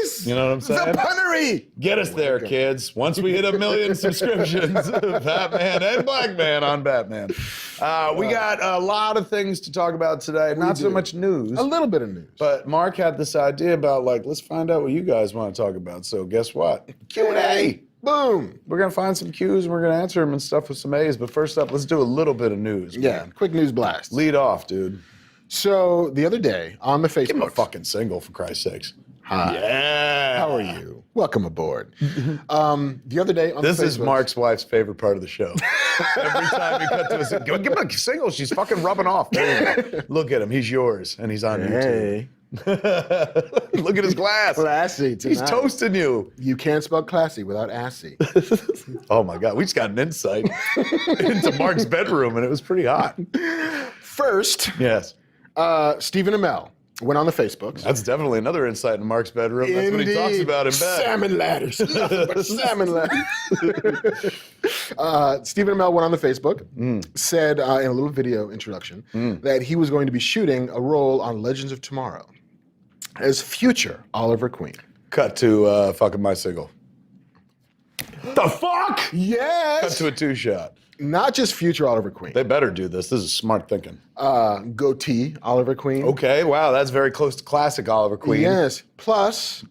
nice. You know what I'm saying? The punnery. Get us there, kids. Once we hit 1 million subscriptions, Fat Man and Black Man on Batman. We got a lot of things to talk about today. Not so do. much news. A little bit of news. But Mark had this idea about, like, let's find out what you guys want to talk about. So guess what? Q&A. Boom. We're going to find some Q's and we're going to answer them and stuff with some A's. But first up, let's do a little bit of news. Yeah, Man. quick news blast. Lead off, dude. So the other day on the Facebook. Give him a fucking single, for Christ's sakes. Hi. Yeah. How are you? Welcome aboard. The other day on This the Facebook. is Mark's wife's favorite part of the show. Every time you cut to a single, give him a single. She's fucking rubbing off. There you go. Look at him. He's yours, and he's on YouTube. Hey. Look at his glass. Classy tonight. He's toasting you. You can't spell classy without assy. Oh my God, we just got an insight into Mark's bedroom, and it was pretty hot. First, Yes. Stephen Amell went on the Facebooks. That's definitely another insight in Mark's bedroom. That's what he talks Indeed. about in bed. Salmon ladders. Nothing but salmon ladders. Stephen Amell went on the Facebook, said in a little video introduction that he was going to be shooting a role on Legends of Tomorrow as future Oliver Queen. Cut to fucking my single. The fuck? Yes. Cut to a two-shot. Not just future Oliver Queen. They better do this. This is smart thinking. Goatee Oliver Queen. Okay, wow, that's very close to classic Oliver Queen. Yes. Plus,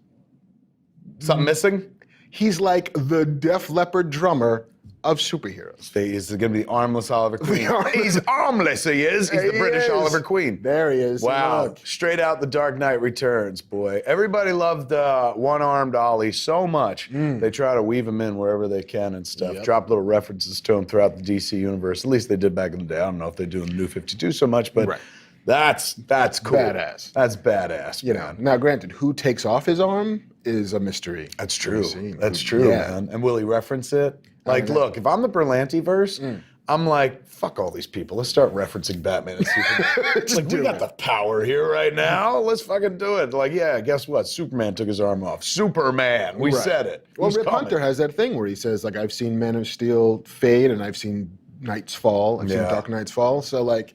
Something missing? he's like the Def Leppard drummer of superheroes. He's going to be armless Oliver Queen. armless- He's armless, he is. He's the He British is. Oliver Queen. There he is. Wow, Look. straight out The Dark Knight Returns, boy. Everybody loved One-Armed Ollie so much, they try to weave him in wherever they can and stuff. Yep. Drop little references to him throughout the DC universe. At least they did back in the day. I don't know if they do in the New 52 so much, but Right. that's cool. Badass. That's badass, You man. know, now granted, who takes off his arm is a mystery. That's to be true. seen. That's true, Yeah. man. And will he reference it? Like, don't know. look, if I'm the Berlanti-verse, I'm like, fuck all these people. Let's start referencing Batman and Superman. It's like, we do got it. the power here right now. Let's fucking do it. Like, yeah, guess what? Superman took his arm off. Superman. We Right. said it. Well, He's Rip coming. Hunter has that thing where he says, like, I've seen Men of Steel fade and I've seen Knights fall. I've seen Yeah. Dark Knights fall. So, like,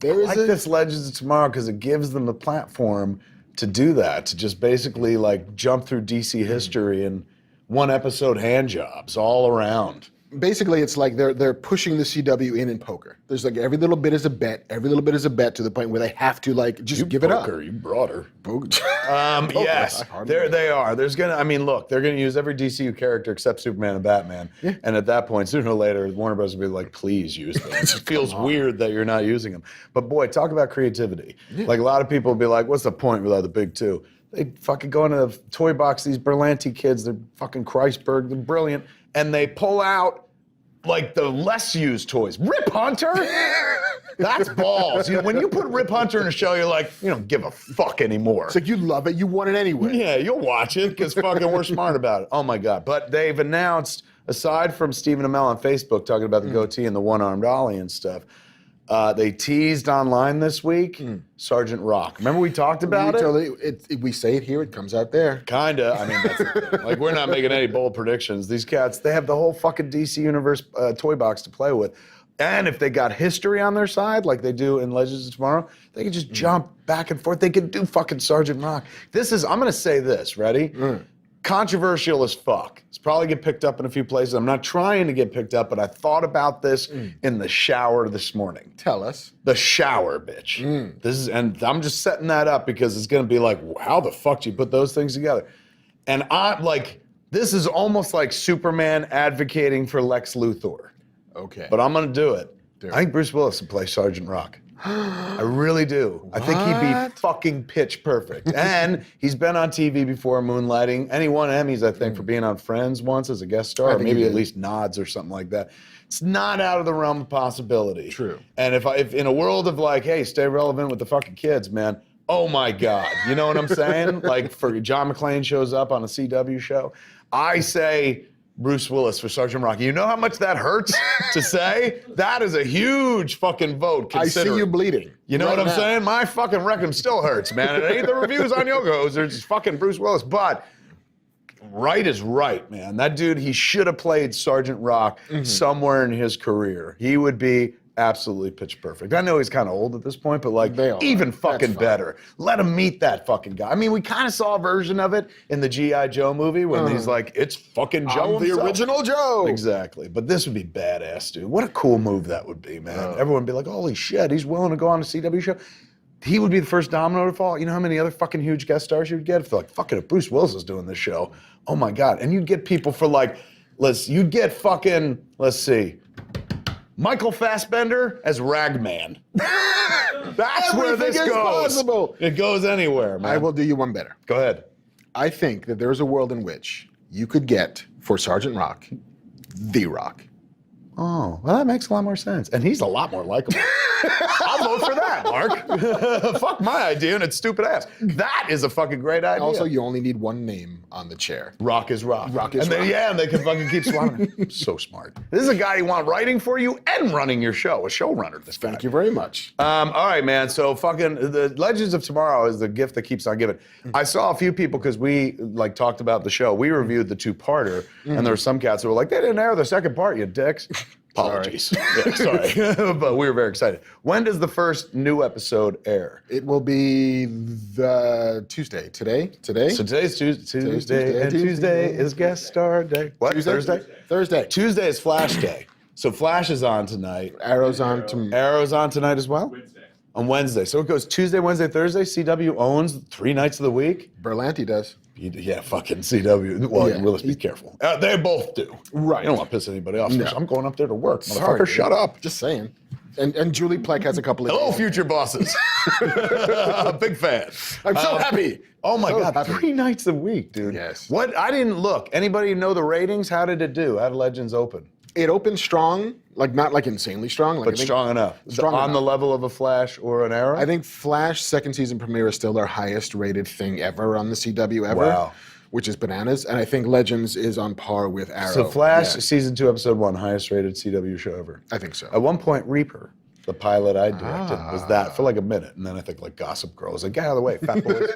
there I is like a... this Legends of Tomorrow because it gives them the platform to do that, to just basically, like, jump through DC history and one episode hand jobs all around. Basically, it's like they're pushing the CW in poker. There's like every little bit is a bet. Every little bit is a bet to the point where they have to like just give it up. You brought her. Poker. Yes, I hardly they are. There's gonna. I mean, look, they're gonna use every DCU character except Superman and Batman. Yeah. And at that point, sooner or later, Warner Bros. will be like, "Please use them." It feels weird that you're not using them. But boy, talk about creativity. Like a lot of people will be like, "What's the point without the big two?" They fucking go into the toy box. These Berlanti kids, they're fucking Kreisberg. They're brilliant, and they pull out like the less used toys. Rip Hunter. That's balls. You know, when you put Rip Hunter in a show, you're like, you don't give a fuck anymore. It's like you love it. You want it anyway. Yeah, you'll watch it because fucking we're smart about it. Oh my God. But they've announced, aside from Stephen Amell on Facebook talking about the goatee and the one-armed Ollie and stuff, they teased online this week Sergeant Rock. Remember we talked about We say it here, it comes out there. Kinda. I mean, that's the thing. Like, we're not making any bold predictions. These cats, they have the whole fucking DC Universe toy box to play with. And if they got history on their side, like they do in Legends of Tomorrow, they can just jump back and forth. They can do fucking Sergeant Rock. I'm gonna say this, ready? Controversial as fuck. It's probably get picked up in a few places. I'm not trying to get picked up, but I thought about this in the shower this morning. Tell us. The shower, bitch. And I'm just setting that up because it's gonna be like, how the fuck do you put those things together? And this is almost like Superman advocating for Lex Luthor. Okay. But I'm gonna do it. Do I think Bruce Willis would play Sergeant Rock. I really do. I think he'd be fucking pitch perfect. And he's been on TV before, moonlighting, and he won Emmys, I think, for being on Friends once as a guest star, or think maybe he at did. least nods or something like that. It's not out of the realm of possibility. True. And if in a world of like, hey, stay relevant with the fucking kids, man. Oh my God. You know what I'm saying? Like, for John McClane shows up on a CW show. I say Bruce Willis for Sergeant Rocky. You know how much that hurts to say? That is a huge fucking vote. I see you bleeding. You know right what I'm now. saying? My fucking rectum still hurts, man. It ain't the reviews on Yoko's. There's fucking Bruce Willis. But right is right, man. That dude, he should have played Sergeant Rock somewhere in his career. He would be absolutely pitch perfect. I know he's kind of old at this point, but like even fucking better. Let him meet that fucking guy. I mean, we kind of saw a version of it in the G.I. Joe movie when he's like, it's fucking Joe I'm the himself. original Joe. Exactly. But this would be badass, dude. What a cool move that would be, man. Everyone would be like, holy shit, he's willing to go on a CW show. He would be the first domino to fall. You know how many other fucking huge guest stars you would get if they're like, fucking, if Bruce Willis is doing this show, oh my God. And you'd get people for like, you'd get fucking, let's see, Michael Fassbender as Ragman. That's where this Everything is goes. possible. It goes anywhere, man. I will do you one better. Go ahead. I think that there's a world in which you could get, for Sergeant Rock, The Rock. Oh, well, that makes a lot more sense. And he's a lot more likable. I'll vote for that, Mark. Fuck my idea and its stupid ass. That is a fucking great idea. Also, you only need one name on the chair. Rock is Rock. Rock is and Rock. And they can fucking keep swapping it. So smart. This is a guy you want writing for you and running your show. A showrunner, this guy. Thank you very much. All right, man. So fucking the Legends of Tomorrow is the gift that keeps on giving. I saw a few people because we like talked about the show. We reviewed the 2-parter, and there were some cats who were like, they didn't air the second part, you dicks. Apologies. Sorry. But we were very excited. When does the first new episode air? It will be the Tuesday. Today? So today's Tuesday, and Tuesday is guest star day. What? Tuesday? Thursday. Tuesday is Flash Day. So Flash is on tonight. Arrow's on tomorrow. Arrow's on tonight as well? On Wednesday. So it goes Tuesday, Wednesday, Thursday. CW owns 3 nights of the week. Berlanti does. Yeah, fucking CW. Well, Yeah. Willis, be careful. They both do. Right. You don't want to piss anybody off. No. I'm going up there to work. Sorry, Motherfucker, shut up. Just saying. And Julie Plec has a couple of Hello, days. future bosses. Big fan. I'm so happy. Oh my So God, happy. 3 nights a week, dude. Yes. What? I didn't look. Anybody know the ratings? How did it do? How did Legends open? It opened strong, like not like insanely strong. Like But I think strong enough. Strong on enough. the level of a Flash or an Arrow? I think Flash second season premiere is still their highest rated thing ever on the CW ever. Wow. Which is bananas. And I think Legends is on par with Arrow. So Flash, Yeah, season 2, episode 1, highest rated CW show ever. I think so. At one point, Reaper, the pilot I directed, was that for like a minute. And then I think like Gossip Girl was like, get out of the way, fat boys.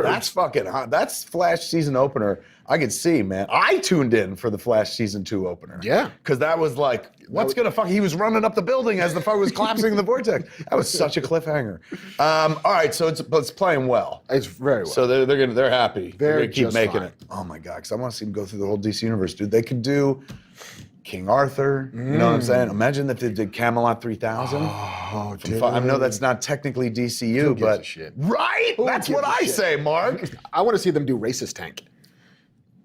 That's fucking hot. That's Flash season opener. I could see, man. I tuned in for the Flash season 2 opener. Yeah. Because that was like, what's gonna fuck? He was running up the building as the fuck was collapsing in the vortex. That was such a cliffhanger. All right, so it's playing well. It's very well. So they're happy. They're gonna keep just making fine. it. Oh my God, because I want to see them go through the whole DC universe, dude. They could do King Arthur. You know what I'm saying? Imagine if they did Camelot 3000. Oh, dude. I know that's not technically DCU, Who gives but a shit? right? Who That's gives what a I shit? say, Mark. I want to see them do Racist Tank.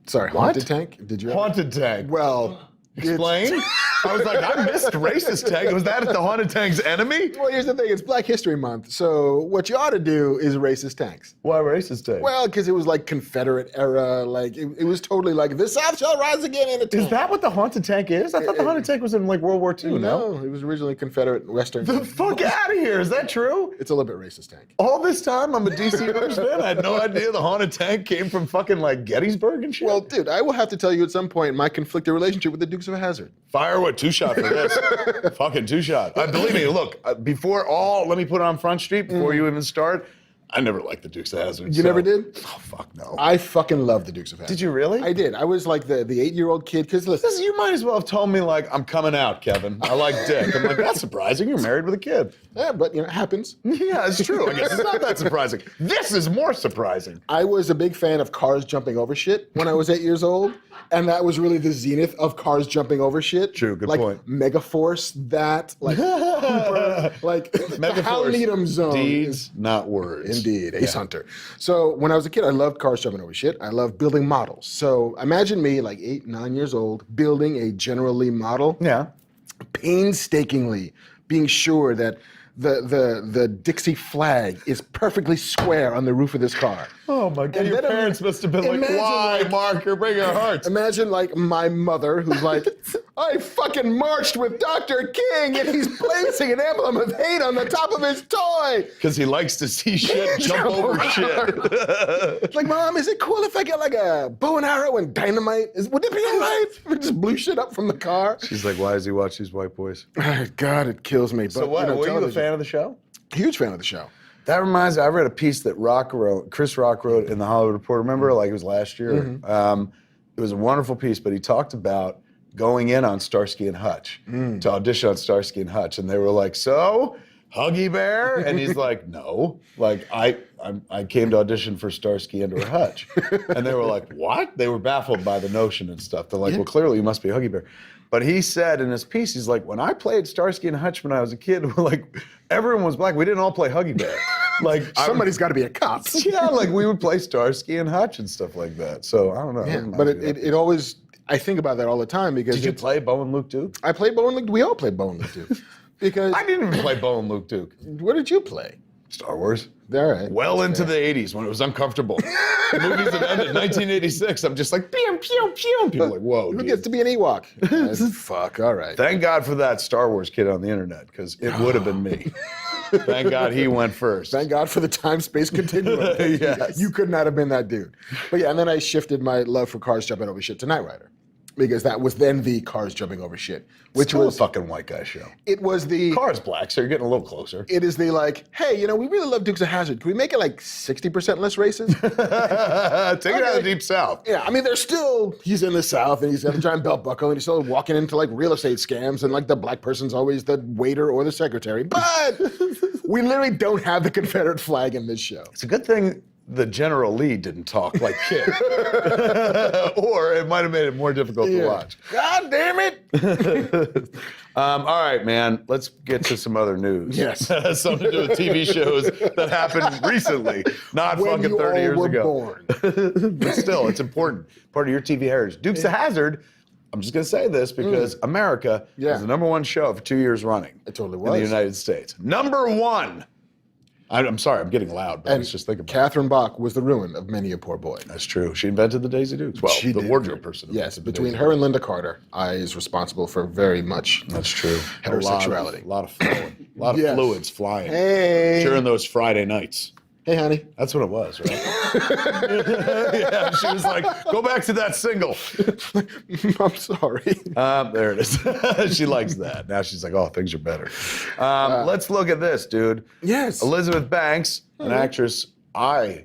Sorry, Haunted Tank? Did you ever? Haunted Tank. Well, Explain. I was like, I missed Racist Tank. Was that the Haunted Tank's enemy? Well, here's the thing. It's Black History Month, so what you ought to do is Racist Tanks. Why Racist Tank? Well, because it was like Confederate era, like it was totally like the South shall rise again in a tank. Is that what the Haunted Tank is? I thought the Haunted Tank was in like World War II, no? No, it was originally Confederate and Western. The fuck out of here. Is that true? It's a little bit Racist Tank. All this time I'm a DC Universe fan. I had no idea the Haunted Tank came from fucking like Gettysburg and shit. Well, dude, I will have to tell you at some point my conflicted relationship with the Dukes of Hazzard. Firewood, 2-shot for this. Fucking 2-shot. Believe me, look, let me put it on Front Street before you even start. I never liked the Dukes of Hazzard. You never did? Oh, fuck no. I fucking love the Dukes of Hazzard. Did you really? I did. I was like the 8-year-old kid. Because listen, You might as well have told me, like, I'm coming out, Kevin. I like dick. I'm like, that's surprising. You're married with a kid. yeah, but it happens. Yeah, it's true. I guess it's not that surprising. This is more surprising. I was a big fan of cars jumping over shit when I was 8 years old. And that was really the zenith of cars jumping over shit. True, good like point. Megaforce, that, like Cooper, like Hal Needham Zone. Deeds, not words. Indeed, Ace Hunter. So when I was a kid, I loved cars jumping over shit. I loved building models. So imagine me, like 8, 9 years old, building a General Lee model. Yeah. Painstakingly being sure that the Dixie flag is perfectly square on the roof of this car. Oh my God, And your then parents must have been like, imagine, why, like- Mark? You're breaking our hearts. Imagine like my mother who's like, I fucking marched with Dr. King and he's placing an emblem of hate on the top of his toy. Because he likes to see shit jump over shit. It's like, Mom, is it cool if I get like a bow and arrow and dynamite? Would it be all right if we just blew shit up from the car? She's like, why does he watch these white boys? God, it kills me. So But, what? Were you a television- fan of the show? Huge fan of the show. That reminds me, I read a piece that Chris Rock wrote in the Hollywood Reporter. Remember, like it was last year? It was a wonderful piece, but he talked about going in on Starsky and Hutch to audition on Starsky and Hutch. And they were like, so, Huggy Bear? And he's like, no. Like, I came to audition for Starsky and or Hutch. And they were like, what? They were baffled by the notion and stuff. They're like, well, clearly you must be Huggy Bear. But he said in his piece, he's like, when I played Starsky and Hutch when I was a kid, like, everyone was black. We didn't all play Huggy Bear. Like somebody's got to be a cop. Yeah, like we would play Starsky and Hutch and stuff like that. So I don't know. Yeah, but it always, I think about that all the time because. Did you play Bo and Luke Duke? I played Bo and Luke. We all played Bo and Luke Duke. Because I didn't even play Bo and Luke Duke. What did you play? Star Wars. All right. Well into the 80s when it was uncomfortable. Movies that ended 1986. I'm just like, pew, pew, pew. People are like, whoa. Who dude. gets to be an Ewok? Fuck, all right. Thank God for that Star Wars kid on the internet, because it would have been me. Thank God he went first. Thank God for the time-space continuum. Yes. You could not have been that dude. But yeah, and then I shifted my love for cars jumping over shit to Knight Rider. Because that was then the cars jumping over shit. Which Still was a fucking white guy show. It was the car's black, so you're getting a little closer. It is the like, hey, you know, we really love Dukes of Hazzard. Can we make it like 60% less racist? Take it out of the Deep South. Yeah, I mean, there's still, he's in the South and he's got a giant belt buckle and he's still walking into like real estate scams and like the black person's always the waiter or the secretary. But we literally don't have the Confederate flag in this show. It's a good thing the General Lee didn't talk like Kid. Or it might have made it more difficult to watch. God damn it! All right, man, let's get to some other news. Yes. Something to do with TV shows that happened recently, not When fucking you 30 all years were ago. born. But still, it's important. Part of your TV heritage. Dukes of Hazzard, I'm just going to say this because America was the #1 show for 2 years running. It totally In was. the United States. #1. I'm sorry, I'm getting loud, but And let's just think about it. Catherine Bach was the ruin of many a poor boy. That's true. She invented the Daisy Dukes. Well, She the did. wardrobe person. Yes, between her and Linda Carter, I is responsible for very much That's true. heterosexuality. A lot of flowing. A lot of Yes. fluids flying. Hey. During those Friday nights. Hey, honey. That's what it was, right? Yeah, she was like, go back to that single. I'm sorry. There it is. She likes that. Now she's like, oh, things are better. Let's look at this, dude. Yes. Elizabeth Banks, an actress I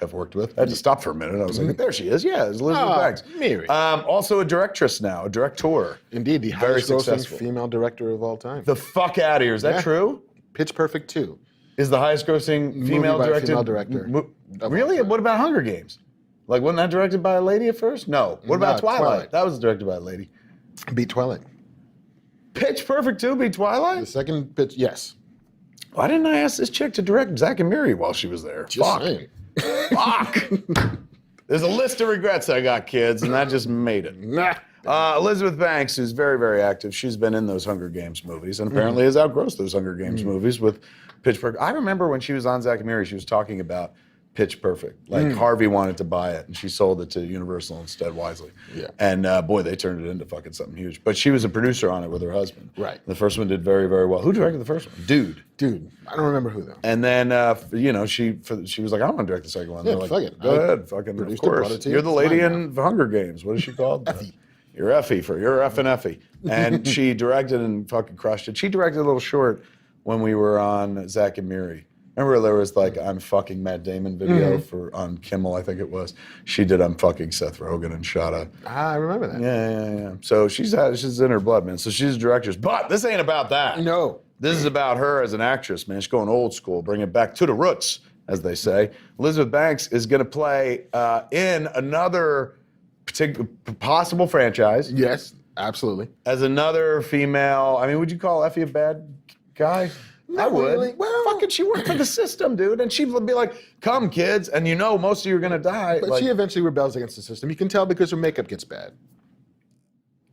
have worked with. I had to stop for a minute. I was like, there she is. Yeah, it's Elizabeth Banks. Mary. Also a directress now, a director. Indeed, the Very highest grossing successful. female director of all time. The fuck out of here. Is that true? Pitch Perfect 2. Is the highest grossing female by a directed? female director. Really? What about Hunger Games? Like, wasn't that directed by a lady at first? No. What about No, Twilight? Twilight. That was directed by a lady. Beat Twilight. Pitch Perfect 2 beat The Twilight? second pitch, yes. Why didn't I ask this chick to direct Zack and Miri while she was there? Just Fuck. saying. Fuck. There's a list of regrets I got, kids, and that just made it. Nah. Elizabeth Banks, who's very, very active, she's been in those Hunger Games movies and apparently has outgrossed those Hunger Games movies with Pitch Perfect. I remember when she was on Zack and Miri, she was talking about Pitch Perfect. Like Harvey wanted to buy it and she sold it to Universal instead wisely. Yeah. And boy, they turned it into fucking something huge. But she was a producer on it with her husband. Right. The first one did very, very well. Who directed the first one? Dude. I don't remember who though. And then, she was like, I want to direct the second one. Yeah, They're like, fuck it. go I ahead, fucking, of produced it, course. brought it to you. You're the It's lady mine in the Hunger Games. What is she called? Effie. You're Effie you're effing Effie. And she directed and fucking crushed it. She directed a little short when we were on Zack and Miri. Remember there was like I'm fucking Matt Damon video on Kimmel, I think it was. She did I'm fucking Seth Rogen and shot a I remember that. yeah. So she's in her blood, man. So she's a directress. But this ain't about that. No. This is about her as an actress, man. She's going old school, bring it back to the roots, as they say. Elizabeth Banks is going to play in another possible franchise Yes, absolutely. as another female. I mean, would you call Effie a bad guy? I would. really. Well- fucking, she worked for the system, dude. And she'd be like, come, kids. And you know most of you are going to die. But Like, she eventually rebels against the system. You can tell because her makeup gets bad.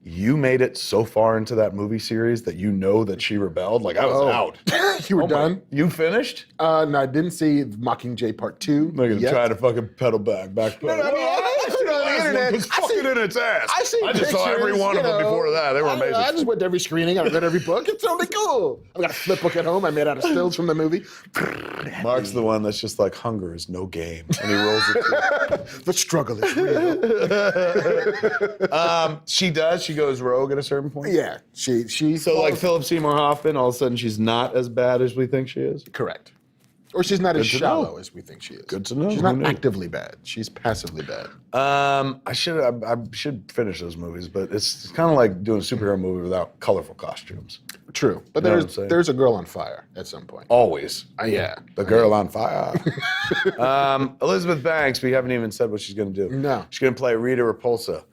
you made it so far into that movie series that you know that she rebelled. Like, I was out. You were Oh my- done? You finished? No, I didn't see Mockingjay Part 2. Look at him yet. trying to fucking pedal back. No, I mean, I everyone was fucking in its ass. I just saw every one of them before that. They were amazing. I just went to every screening. I read every book. It's totally cool. I've got a flip book at home I made out of stills from the movie. Mark's the one that's just like, hunger is no game. And he rolls it. The struggle is real. She does. She goes rogue at a certain point. Yeah. She So like Philip Seymour Hoffman, all of a sudden she's not as bad as we think she is. Correct. Or she's not as Good to shallow know. as we think she is. Good to know. She's Who not knew? actively bad. She's passively bad. I should finish those movies, but it's kind of like doing a superhero movie without colorful costumes. True. But You know what I'm saying? there's a girl on fire at some point. Always. Yeah. The girl on fire. Elizabeth Banks, we haven't even said what she's going to do. No. She's going to play Rita Repulsa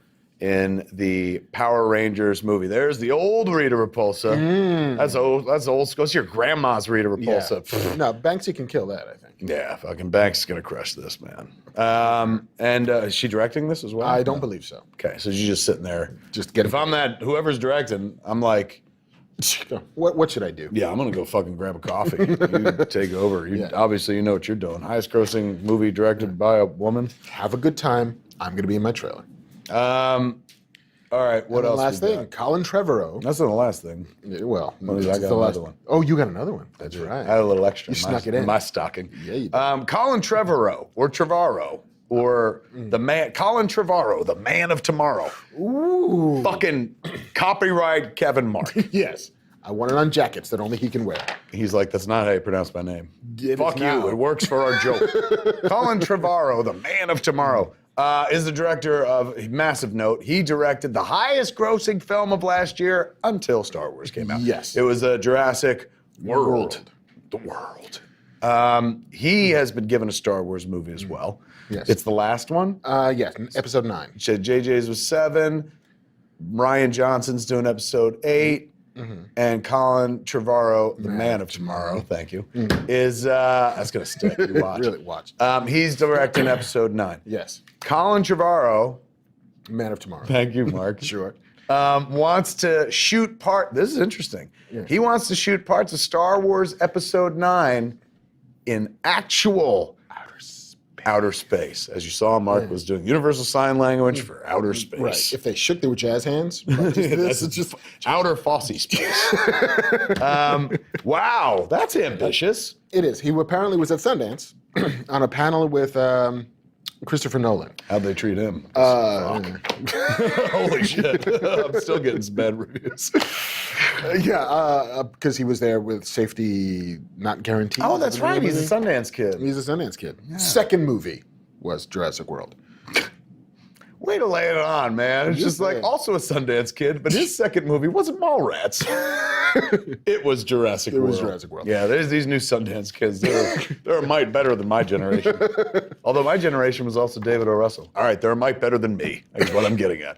in the Power Rangers movie. There's the old Rita Repulsa. That's old. That's old school. It's your grandma's Rita Repulsa. Yeah. No, Banksy can kill that, I think. Yeah, fucking Banks is going to crush this, man. Is she directing this as well? I don't believe so. Okay, so she's just sitting there. Just get If I'm whoever's directing, I'm like, What should I do? yeah, I'm gonna go fucking grab a coffee. You take over. Obviously, you know what you're doing. Highest grossing movie directed by a woman. Have a good time. I'm going to be in my trailer. All right, what And the else? last we thing, got? That's not the last thing. That's not the last thing. Well, I it's got the another last one. Oh, you got another one. That's right. I had a little extra. You snuck it in. My stocking. Yeah, you did. Colin Trevorrow or Trevorrow or the man. Colin Trevorrow, the man of tomorrow. Ooh. Fucking copyright Kevin Mark. Yes. I want it on jackets that only he can wear. He's like, that's not how you pronounce my name. It Fuck is you. now. It works for our joke. Colin Trevorrow, the man of tomorrow, is the director of massive note. He directed the highest grossing film of last year until Star Wars came out. Yes. It was Jurassic World. The World. He has been given a Star Wars movie as well. Yes. It's the last one. Yes, episode 9. JJ's was 7. Ryan Johnson's doing episode 8. And Colin Trevorrow, the man of tomorrow, thank you, is that's gonna stick. You watch. Really watch. He's directing episode 9. Yes. Colin Trevorrow, Man of Tomorrow. thank you, Mark. Sure. Wants to shoot This is interesting. Yeah. He wants to shoot parts of Star Wars Episode 9 in actual outer space. As you saw, Mark was doing Universal Sign Language for outer space. Right. If they shook, they were jazz hands. But this is just outer Fosse space. Wow, that's ambitious. It is. He apparently was at Sundance on a panel with Christopher Nolan. How'd they treat him? Holy shit. I'm still getting some bad reviews. Because he was there with safety not guaranteed. Oh, that's right. He's a Sundance kid. He's a Sundance kid. Second movie was Jurassic World. Way to lay it on, man. It's just like also a Sundance kid, but his second movie wasn't Mallrats. It was Jurassic World. It was Jurassic World. Yeah, there's these new Sundance kids. They're a mite better than my generation. Although my generation was also David O. Russell. All right, they're a mite better than me, is what I'm getting at.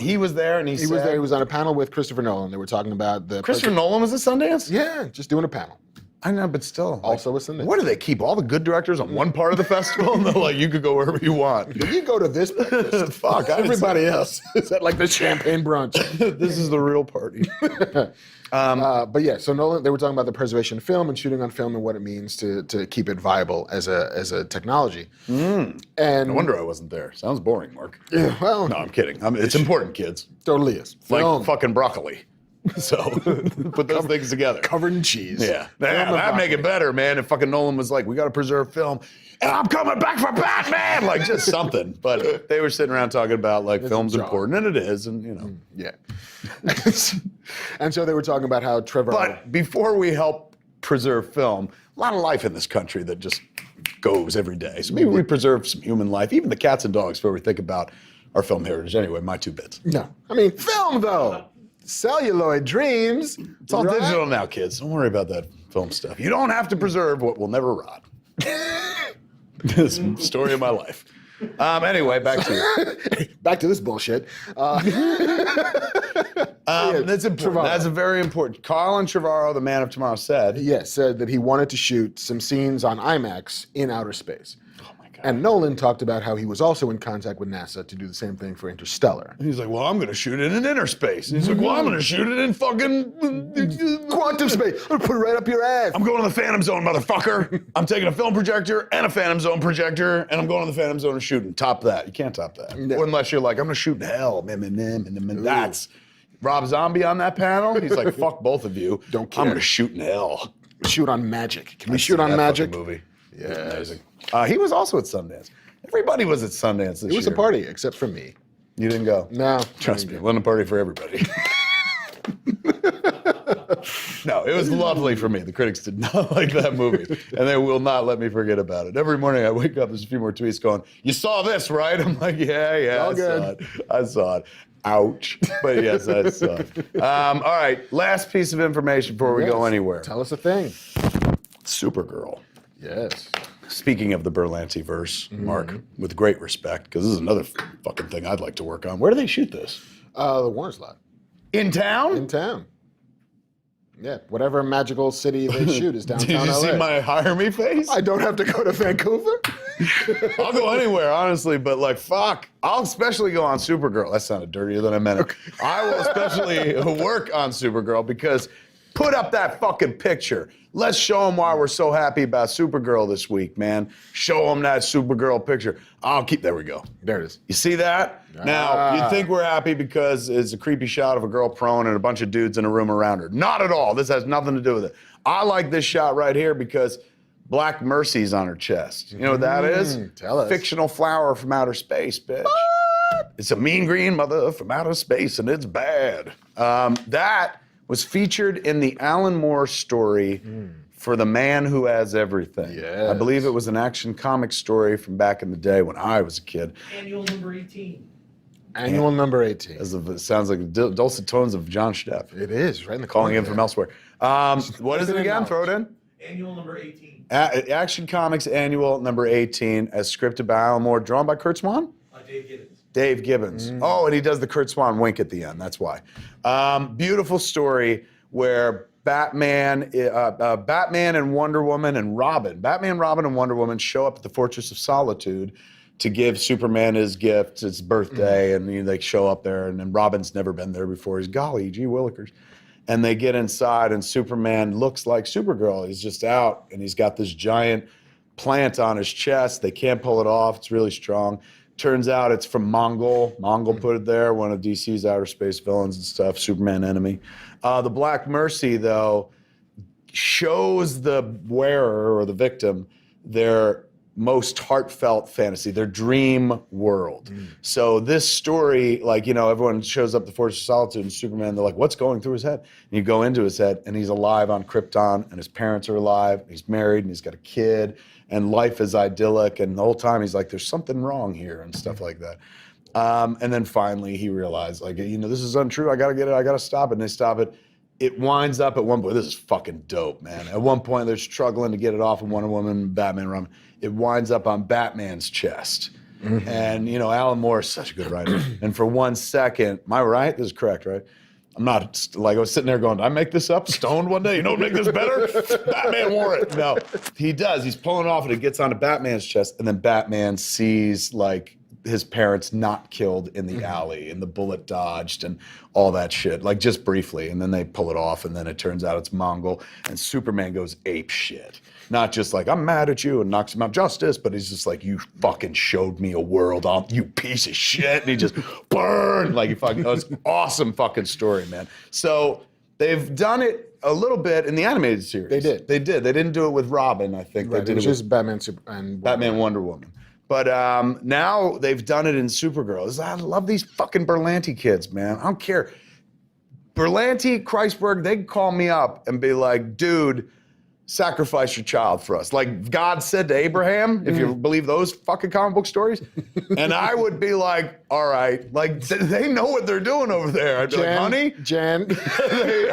He was there and he was there. He was on a panel with Christopher Nolan. They were talking about the... Christopher Nolan was at Sundance? Yeah, just doing a panel. I know, but still. Also a Sundance. What do they keep? All the good directors on one part of the festival? And they're like, you could go wherever you want. You go to this breakfast. Fuck. Everybody else is at like the champagne brunch. This is the real party. But yeah, so Nolan, they were talking about the preservation of film and shooting on film and what it means to keep it viable as a technology. And no wonder I wasn't there. Sounds boring, Mark. Yeah, well, no, I'm kidding. It's important, kids. Totally is. Film. Like fucking broccoli. So put those things together. Covered in cheese. Yeah. That'd make it better, man. If fucking Nolan was like, we got to preserve film. And I'm coming back for Batman! Like, just something. But they were sitting around talking about, like, film's important, and it is, and, you know. Yeah. And so they were talking about how Trevor... But before we help preserve film, a lot of life in this country that just goes every day. So maybe we preserve some human life, even the cats and dogs, before we think about our film heritage. Anyway, my 2 bits. No. I mean, film, though. Celluloid dreams. It's all digital now, kids. Don't worry about that film stuff. You don't have to preserve what will never rot. This story of my life. Anyway, back to you. Back to this bullshit. That's important. That's a very important. Colin Trevorrow, the man of tomorrow, said. Yes, said that he wanted to shoot some scenes on IMAX in outer space. Oh my God. And Nolan talked about how he was also in contact with NASA to do the same thing for Interstellar. And he's like, well, I'm going to shoot it in inner space. And he's like, well, I'm going to shoot it in fucking quantum space. I'm gonna put it right up your ass. I'm going to the Phantom Zone, motherfucker. I'm taking a film projector and a Phantom Zone projector, and I'm going to the Phantom Zone and shooting. Top that. You can't top that. No. Unless you're like, I'm gonna shoot in hell. That's Rob Zombie on that panel. He's like, fuck both of you. Don't care. I'm gonna shoot in hell. Shoot on magic. Can we I've shoot seen on that magic? fucking movie. Yeah. It was amazing. He was also at Sundance. Everybody was at Sundance this year. It was a party, except for me. You didn't go? No. Trust me, it wasn't a party for everybody. No, it was lovely for me. The critics did not like that movie, and they will not let me forget about it. Every morning I wake up, there's a few more tweets going, "You saw this, right?" I'm like, yeah, All I good. saw it. I saw it. Ouch. But yes, I saw it. All right, last piece of information before we go Yes. anywhere. Tell us a thing. Supergirl. Yes. Speaking of the Berlanti verse, Mark, with great respect, because this is another fucking thing I'd like to work on. Where do they shoot this? The Warner's lot. In town? In town. Yeah, whatever magical city they shoot is downtown Did you LA. see my hire me face? I don't have to go to Vancouver. I'll go anywhere, honestly, but like, fuck. I'll especially go on Supergirl. That sounded dirtier than I meant it. I will especially work on Supergirl because put up that fucking picture. Let's show them why we're so happy about Supergirl this week, man. Show them that Supergirl picture. There we go. There it is. You see that? Now, you'd think we're happy because it's a creepy shot of a girl prone and a bunch of dudes in a room around her. Not at all. This has nothing to do with it. I like this shot right here because Black Mercy's on her chest. You know what that is? Tell us. Fictional flower from outer space, bitch. It's a mean green mother from outer space, and it's bad. That was featured in the Alan Moore story for The Man Who Has Everything. Yes. I believe it was an Action comic story from back in the day when I was a kid. Annual number 18. Annual number 18. It sounds like the dulcet tones of John Stepp. It is, right in the Calling corner in from there. elsewhere. What is it again? Throw it in. Annual number 18. Action Comics Annual number 18, as scripted by Alan Moore, drawn by Kurt Swan? Dave Gibbons. Dave Gibbons. Oh, and he does the Kurt Swan wink at the end. That's why. Beautiful story where Batman and Wonder Woman and Robin, Batman, Robin, and Wonder Woman show up at the Fortress of Solitude to give Superman his gift, his birthday, and they show up there, and then Robin's never been there before. He's, golly, gee willikers. And they get inside, and Superman looks like Supergirl. He's just out, and he's got this giant plant on his chest. They can't pull it off. It's really strong. Turns out it's from Mongol. Mongol put it there, one of DC's outer space villains and stuff, Superman enemy. The Black Mercy, though, shows the wearer or the victim their most heartfelt fantasy, their dream world. So this story, everyone shows up at the Fortress of Solitude and Superman, they're like, what's going through his head? And you go into his head, and he's alive on Krypton, and his parents are alive, and he's married, and he's got a kid, and life is idyllic, and the whole time he's like, there's something wrong here, and stuff like that. And then finally he realized, this is untrue, I gotta get it, I gotta stop it, and they stop it. It winds up at one point, this is fucking dope, man. At one point they're struggling to get it off of Wonder Woman, Batman, Robin. It winds up on Batman's chest. And, Alan Moore is such a good writer. And for 1 second, am I right? This is correct, right? I'm not, I was sitting there going, did I make this up? Stoned one day? You don't make this better? Batman wore it. No, he does. He's pulling it off and it gets onto Batman's chest. And then Batman sees, his parents not killed in the alley and the bullet dodged and all that shit, just briefly. And then they pull it off and then it turns out it's Mongol and Superman goes ape shit. Not just I'm mad at you and knocks him out justice, but he's just you fucking showed me a world, you piece of shit. And he just burned it was awesome fucking story, man. So they've done it a little bit in the animated series. They did. They didn't do it with Robin, I think. Right, They did it was it with just Batman and Batman, Wonder Woman. But now they've done it in Supergirl. I love these fucking Berlanti kids, man. I don't care. Berlanti, Kreisberg, they can call me up and be like, dude, sacrifice your child for us. Like God said to Abraham, if you believe those fucking comic book stories. And I would be like, all right. They know what they're doing over there. I'd be like, honey. Jan.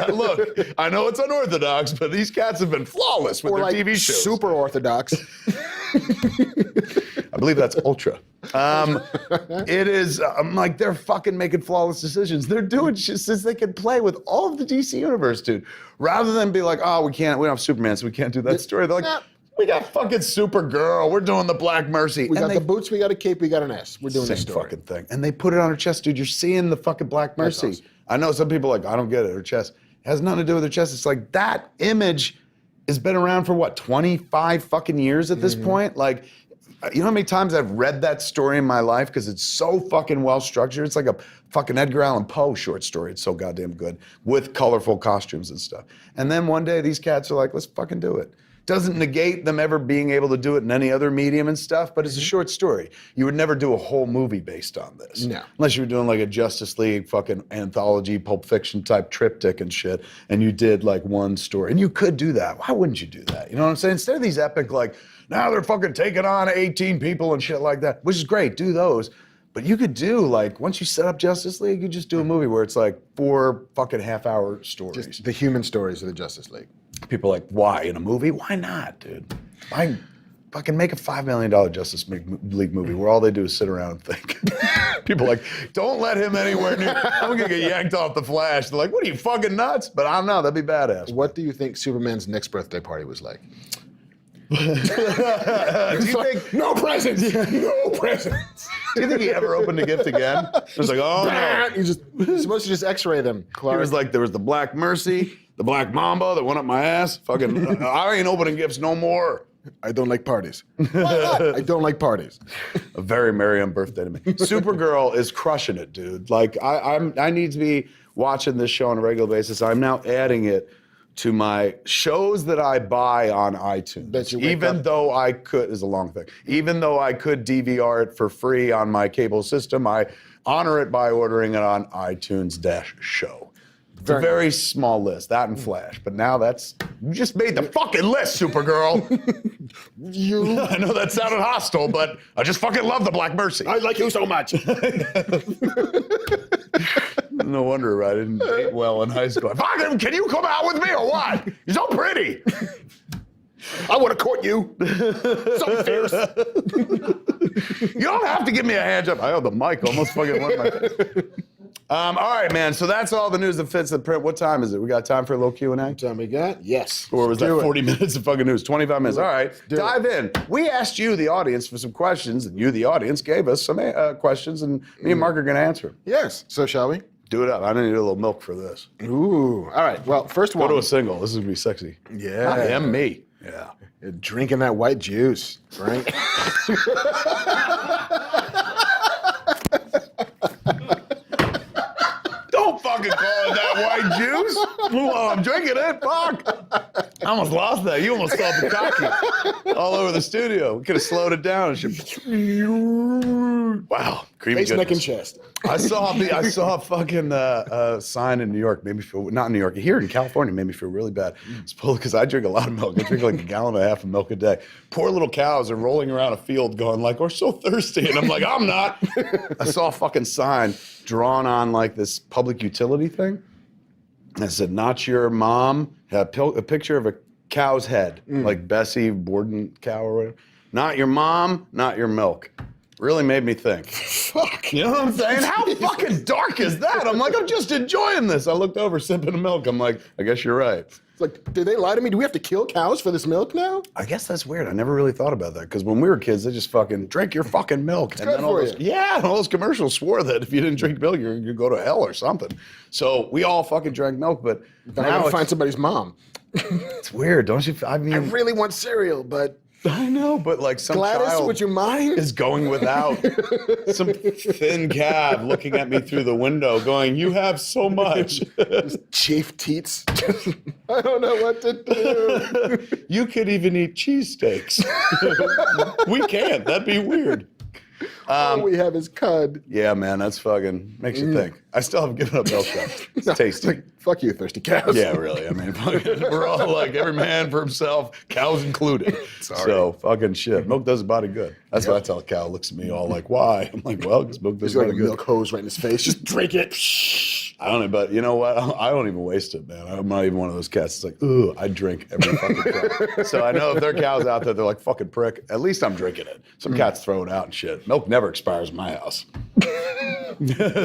Look, I know it's unorthodox, but these cats have been flawless with their TV shows. Super orthodox. I believe that's ultra. It is, I'm like, they're fucking making flawless decisions. They're doing shit since they can play with all of the DC universe, dude. Rather than be like, we don't have Superman, so we can't do that story. They're like, we got fucking Supergirl. We're doing the Black Mercy. We got the boots, we got a cape, we got an S. We're doing this story. Fucking thing. And they put it on her chest, dude. You're seeing the fucking Black Mercy. Awesome. I know some people are like, I don't get it, her chest. has nothing to do with their chest. It's like that image has been around for what, 25 fucking years at this point? Like, you know how many times I've read that story in my life because it's so fucking well structured? It's like a fucking Edgar Allan Poe short story. It's so goddamn good with colorful costumes and stuff. And then one day these cats are like, let's fucking do it. Doesn't negate them ever being able to do it in any other medium and stuff, but it's a short story. You would never do a whole movie based on this. No. Unless you were doing like a Justice League fucking anthology, Pulp Fiction type triptych and shit, and you did like one story. And you could do that. Why wouldn't you do that? You know what I'm saying? Instead of these epic, like, now they're fucking taking on 18 people and shit like that, which is great, do those. But you could do, like, once you set up Justice League, you just do a movie where it's like 4 fucking half-hour stories. Just the human stories of the Justice League. People are like, why in a movie? Why not, dude? Why fucking make a $5 million Justice League movie where all they do is sit around and think? People are like, don't let him anywhere near. I'm gonna get yanked off the Flash. They're like, what are you fucking nuts? But I don't know, that'd be badass. What do you think Superman's next birthday party was like? Do you think no presents? No presents. Do you think he ever opened a gift again? It was like, oh no. You're supposed to just X-ray them, Clark. He was like, there was the Black Mercy, the Black Mamba that went up my ass. Fucking, I ain't opening gifts no more. I don't like parties. Why not? I don't like parties. A very merry birthday to me. Supergirl is crushing it, dude. Like, I need to be watching this show on a regular basis. I'm now adding it to my shows that I buy on iTunes. Even though I could, is a long thing. Even though I could DVR it for free on my cable system, I honor it by ordering it on iTunes-show. It's a very small list, that and Flash. But now you just made the fucking list, Supergirl. I know that sounded hostile, but I just fucking love the Black Mercy. I like you so much. No wonder I didn't date well in high school. Fucking, can you come out with me or what? You're so pretty. I want to court you. So fierce. You don't have to give me a hand job. I have the mic almost fucking went my face. All right, man. So that's all the news that fits the print. What time is it? We got time for a little Q&A? Time we got? Yes. Or was that 40 minutes of fucking news? 25 minutes. All right. Dive in. We asked you, the audience, for some questions, and you, the audience, gave us some questions, and me and Marc are going to answer them. Yes. So shall we? Do it up. I need a little milk for this. Ooh. All right. Well, first one. Go to a single. This is going to be sexy. Yeah. I am me. Yeah. You're drinking that white juice, right? Don't fucking call it that white juice. Well, I'm drinking it. Fuck. I almost lost that. You almost saw Bukkake all over the studio. We could have slowed it down. Wow. Creamy Face, neck, and goodness. chest. I saw a fucking sign in New York. Made me feel, not in New York, here in California, made me feel really bad. It's because I drink a lot of milk. I drink like a gallon and a half of milk a day. Poor little cows are rolling around a field going like, we're so thirsty. And I'm like, I'm not. I saw a fucking sign drawn on like this public utility thing. And it said, not your mom. Had a picture of a cow's head, like Bessie Borden cow or whatever. Not your mom, not your milk. Really made me think. Fuck. You know what I'm saying? How fucking dark is that? I'm like, I'm just enjoying this. I looked over, sipping the milk. I'm like, I guess you're right. It's like, did they lie to me? Do we have to kill cows for this milk now? I guess that's weird. I never really thought about that. Because when we were kids, they just fucking drink your fucking milk. It's good for you. Yeah, and all those commercials swore that if you didn't drink milk, you'd go to hell or something. So we all fucking drank milk, but Now I gotta find somebody's mom. It's weird, don't you? I mean, I really want cereal, but I know, but like some Gladys, child would you mind? is going without. Some thin cab looking at me through the window going, you have so much. Chief teats. I don't know what to do. You could even eat cheesesteaks. We can't. That'd be weird. All we have is cud. Yeah, man, that's fucking makes you think. I still haven't given up milk though. It's tasty. Like, fuck you, thirsty cows. Yeah, really. I mean, we're all like every man for himself, cows included. Sorry. So fucking shit. Milk does the body good. That's what I tell a cow. Looks at me all like, why? I'm like, well, because milk does There's the like body a good. milk hose right in his face. Just drink it. I don't know, but you know what? I don't even waste it, man. I'm not even one of those cats. It's like, ooh, I drink every fucking drop. So I know if there are cows out there, they're like, fucking prick. At least I'm drinking it. Some cats throw it out and shit. Milk never expires in my house.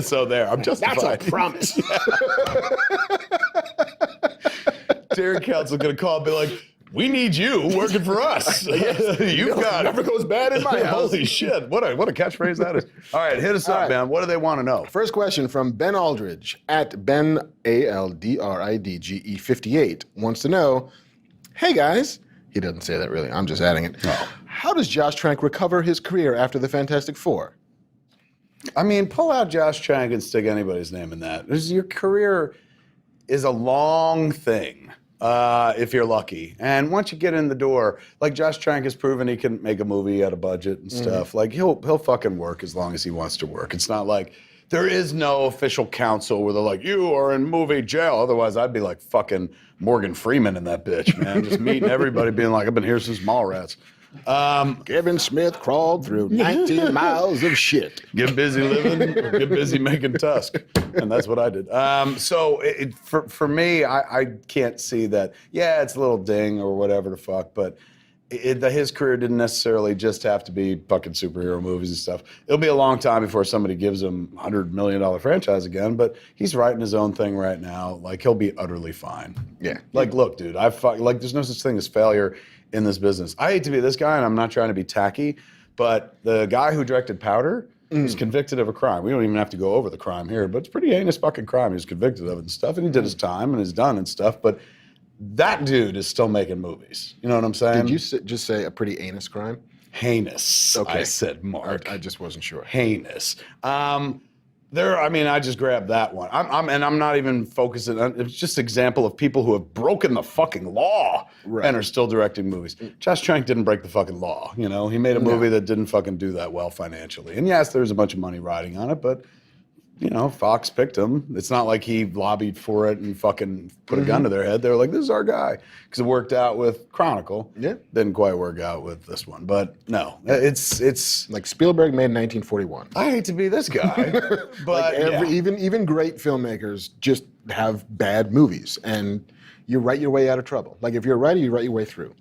So there, I'm justified. That's a promise. Dairy Council gonna call and be like, we need you working for us. You've got never goes bad in my house. Holy shit! What a catchphrase that is. All right, hit us up, man. What do they want to know? First question from Ben Aldridge at Ben ALDRIDGE 58 wants to know, hey guys, he doesn't say that really, I'm just adding it. Oh. How does Josh Trank recover his career after the Fantastic Four? I mean, pull out Josh Trank and stick anybody's name in that. Your career is a long thing, if you're lucky. And once you get in the door, like Josh Trank has proven he can make a movie at a budget and stuff. Like he'll fucking work as long as he wants to work. It's not like there is no official council where they're like, you are in movie jail. Otherwise, I'd be like fucking Morgan Freeman in that bitch, man. Just meeting everybody, being like, I've been here since Mallrats. Kevin Smith crawled through 19 miles of shit. Get busy living or get busy making Tusk. And that's what I did. For me, I can't see that. Yeah, it's a little ding or whatever the fuck, but his career didn't necessarily just have to be fucking superhero movies and stuff. It'll be a long time before somebody gives him $100 million franchise again, but he's writing his own thing right now. Like, he'll be utterly fine. Yeah. Like, look, dude, there's no such thing as failure in this business. I hate to be this guy, and I'm not trying to be tacky, but the guy who directed Powder was convicted of a crime. We don't even have to go over the crime here, but it's a pretty heinous fucking crime. He was convicted of it and stuff, and he did his time and is done and stuff, but that dude is still making movies. You know what I'm saying? Did you just say a pretty heinous crime? Heinous. Okay. I said, Mark. I just wasn't sure. Heinous. I just grabbed that one. I'm not even focusing on, it's just an example of people who have broken the fucking law and are still directing movies. Josh Trank didn't break the fucking law, you know? He made a movie that didn't fucking do that well financially. And yes, there was a bunch of money riding on it, but you know, Fox picked him. It's not like he lobbied for it and fucking put a gun to their head. They were like, this is our guy. Because it worked out with Chronicle. Yeah. Didn't quite work out with this one. But no, it's like Spielberg made 1941. I hate to be this guy, but like even great filmmakers just have bad movies, and you write your way out of trouble. Like if you're a writer, you write your way through.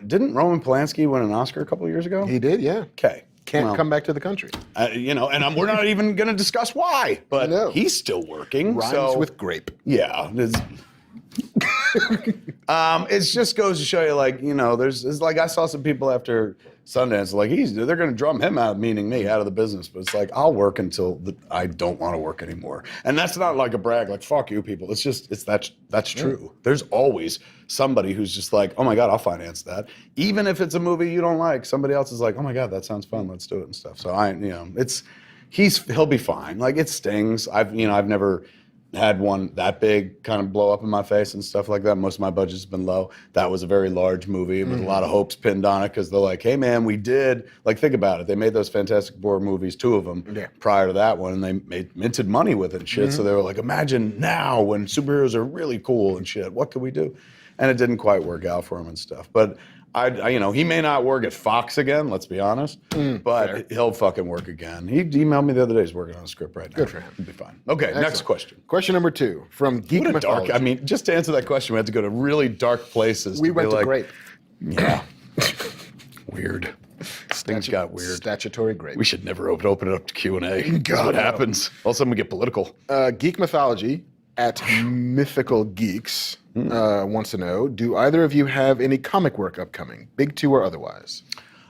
Didn't Roman Polanski win an Oscar a couple of years ago? He did, yeah. Okay. Can't come back to the country. You know, and we're not even going to discuss why, but he's still working. Rhymes with grape. Yeah. It just goes to show you, like, you know, it's like I saw some people after Sundance, like, they're going to drum him out, meaning me, out of the business. But it's like, I'll work until I don't want to work anymore. And that's not like a brag, like, fuck you people. It's just, that's true. There's always somebody who's just like, oh my God, I'll finance that. Even if it's a movie you don't like, somebody else is like, oh my God, that sounds fun, let's do it and stuff. So he'll be fine. Like, it stings. I've never had one that big kind of blow up in my face and stuff like that. Most of my budget's been low. That was a very large movie with a lot of hopes pinned on it because they're like, hey man, we did, like, think about it. They made those Fantastic Four movies, 2 of them, prior to that one, and they minted money with it and shit. So they were like, imagine now when superheroes are really cool and shit, what could we do? And it didn't quite work out for him and stuff. But he may not work at Fox again, let's be honest, but he'll fucking work again. He emailed me the other day, he's working on a script right now. Good for him. He'll be fine. Okay, next question. Question number 2 from Geek Mythology. I mean, just to answer that question, we had to go to really dark places. We went to grape. Yeah. Weird. Things got weird. Statutory grape. We should never open it up to Q&A. That's what happens. All of a sudden we get political. Geek Mythology at Mythical Geeks wants to know, do either of you have any comic work upcoming, big 2 or otherwise?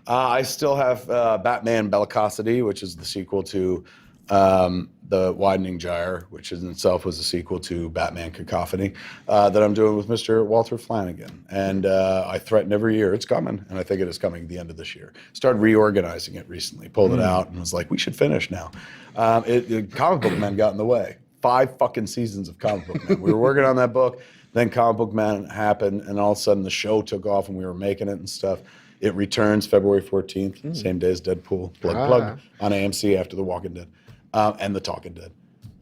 I still have Batman Bellicosity, which is the sequel to The Widening Gyre, which in itself was a sequel to Batman Cacophony, that I'm doing with Mr. Walter Flanagan. And I threaten every year it's coming, and I think it is coming at the end of this year. Started reorganizing it recently, pulled it out, and was like, we should finish now. Comic Book Men got in the way. 5 fucking seasons of Comic Book Men. We were working on that book, then Comic Book Men happened, and all of a sudden the show took off and we were making it and stuff. It returns February 14th, same day as Deadpool, plug, on AMC after The Walking Dead, and The Talking Dead.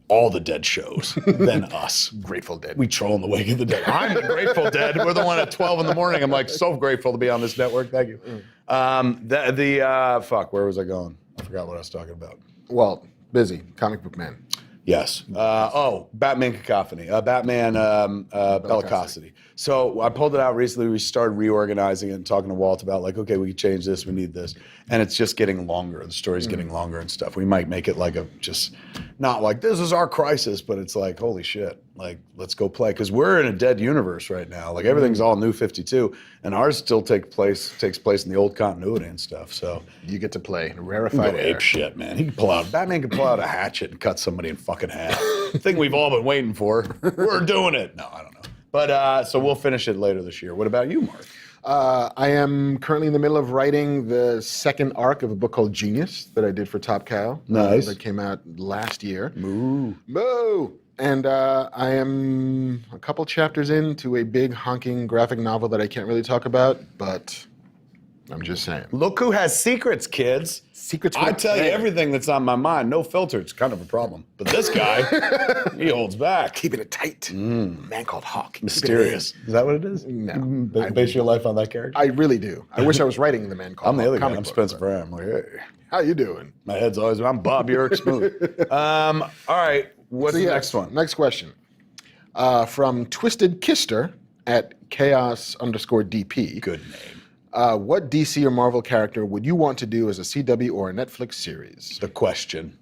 All the Dead shows, then us. Grateful Dead. We troll in the wake of the dead. I'm the Grateful Dead. We're the one at 12 in the morning. I'm like, so grateful to be on this network. Thank you. Fuck, where was I going? I forgot what I was talking about. Well, busy. Comic Book Man. Yes. Batman Cacophony. Batman Bellicosity. So I pulled it out recently. We started reorganizing it and talking to Walt about like, okay, we can change this. We need this. And it's just getting longer. The story's getting longer and stuff. We might make it like not like this is our crisis, but it's like, holy shit, like let's go play. Because we're in a dead universe right now. Like everything's all New 52. And ours still takes place in the old continuity and stuff. So you get to play rarefied air. Ape shit, man. Batman can pull out a hatchet and cut somebody in fucking half. Thing we've all been waiting for. We're doing it. No, I don't know. But so we'll finish it later this year. What about you, Mark? I am currently in the middle of writing the second arc of a book called Genius that I did for Top Cow. Nice. That came out last year. Moo. And I am a couple chapters into a big honking graphic novel that I can't really talk about, but I'm just saying. Look who has secrets, kids. Secrets. I tell you everything that's on my mind. No filter. It's kind of a problem. But this guy, he holds back. Keeping it tight. Man called Hawk. Mysterious. Is that what it is? No. Base your life on that character? I really do. I wish I was writing the Man Called I'm the Hawk other guy. comic I'm book, Spencer but- Graham. Like, hey. How you doing? My head's always, I'm Bob York Smooth. All right. What's the next one? Next question. From Twisted Kister at chaos_DP. Good name. What DC or Marvel character would you want to do as a CW or a Netflix series? The question.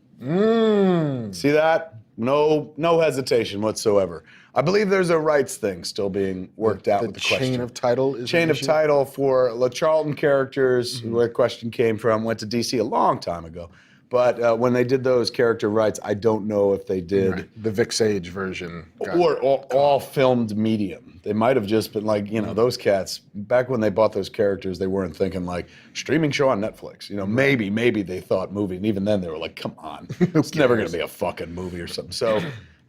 See that? No hesitation whatsoever. I believe there's a rights thing still being worked out with the question. Chain of title is Chain an of issue? title for the Charlton characters, where the question came from, went to DC a long time ago. But when they did those character rights, I don't know if they did the Vic Sage version. or all filmed medium. They might have just been like, those cats, back when they bought those characters, they weren't thinking like streaming show on Netflix. Maybe they thought movie. And even then they were like, come on, it's never going to be a fucking movie or something. So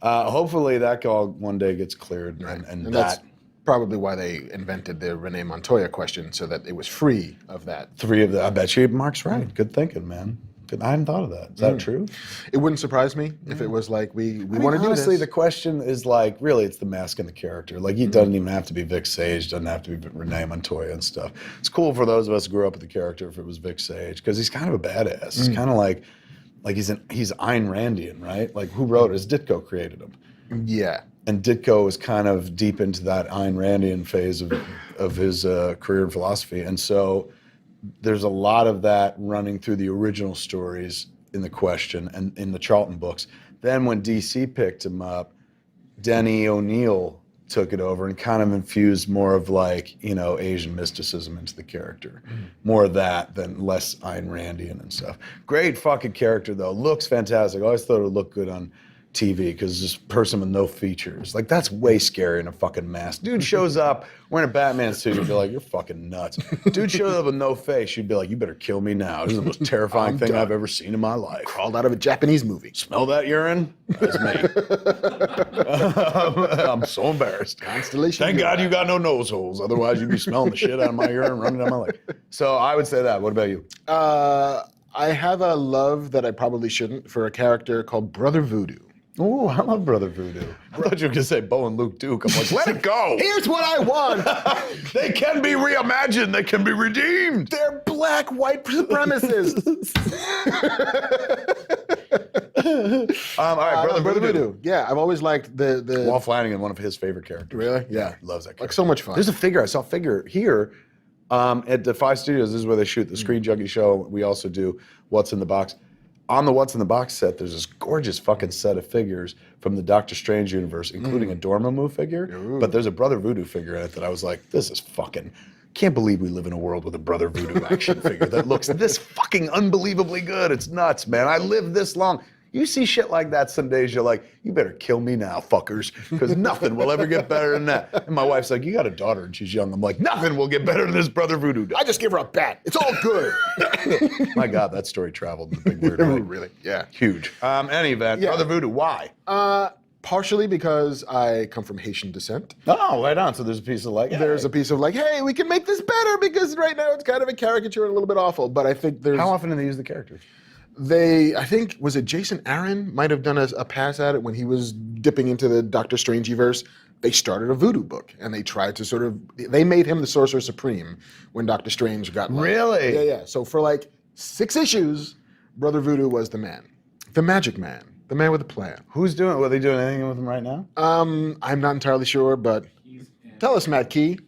hopefully that all one day gets cleared. And that's probably why they invented the Renee Montoya question, so that it was free of that. I bet you Mark's right. Good thinking, man. I hadn't thought of that. Is that true? It wouldn't surprise me if it was like, we want to do this. Honestly, the question is like, really, it's the mask and the character. Like, he doesn't even have to be Vic Sage, doesn't have to be Renee Montoya and stuff. It's cool for those of us who grew up with the character if it was Vic Sage, because he's kind of a badass. It's kind of like he's Ayn Randian, right? Like, who wrote it? Ditko created him. Yeah. And Ditko is kind of deep into that Ayn Randian phase of his career in philosophy. And so there's a lot of that running through the original stories in the question and in the Charlton books. Then when DC picked him up, Denny O'Neil took it over and kind of infused more of like, Asian mysticism into the character. More of that than less Ayn Randian and stuff. Great fucking character though. Looks fantastic. I always thought it would look good on TV because this person with no features. Like, that's way scarier in a fucking mask. Dude shows up wearing a Batman suit, you'd be like, you're fucking nuts. Dude shows up with no face, you'd be like, you better kill me now. This is the most terrifying thing I've ever seen in my life. Crawled out of a Japanese movie. Smell that urine? That's me. I'm so embarrassed. Constellation. Thank God you got no nose holes. Otherwise, you'd be smelling the shit out of my urine running down my leg. So I would say that. What about you? I have a love that I probably shouldn't for a character called Brother Voodoo. Oh, I love Brother Voodoo. I thought you were going to say Bo and Luke Duke. I'm like, let it go. Here's what I want. They can be reimagined. They can be redeemed. They're black white supremacists. All right, Brother Voodoo. Yeah, I've always liked the Walt Flanagan, one of his favorite characters. Really? Yeah, loves that character. Like, so much fun. There's a figure. I saw a figure here at Defy Studios. This is where they shoot the Screen Junkie show. We also do What's in the Box. On the What's in the Box set, there's this gorgeous fucking set of figures from the Doctor Strange universe, including a Dormammu figure. But there's a Brother Voodoo figure in it that I was like, this is fucking... Can't believe we live in a world with a Brother Voodoo action figure that looks this fucking unbelievably good. It's nuts, man. I lived this long. You see shit like that some days, you're like, you better kill me now, fuckers, because nothing will ever get better than that. And my wife's like, you got a daughter and she's young. I'm like, nothing will get better than this Brother Voodoo. I just give her a bat. It's all good. My God, that story traveled in a big weird way. Really? Yeah. Huge. Any event, Brother Voodoo, why? Partially because I come from Haitian descent. Oh, right on. So there's a piece of like, There's a piece of like, hey, we can make this better because right now it's kind of a caricature and a little bit awful. But I think there's... How often do they use the characters? I think, was it Jason Aaron might have done a pass at it when he was dipping into the Doctor Strange-verse. They started a voodoo book, and they tried to they made him the Sorcerer Supreme when Doctor Strange got... Really? Yeah. So for like 6 issues, Brother Voodoo was the man. The Magic Man. The man with a plan. Who's doing? Are they doing anything with him right now? I'm not entirely sure, but tell us, Matt Key.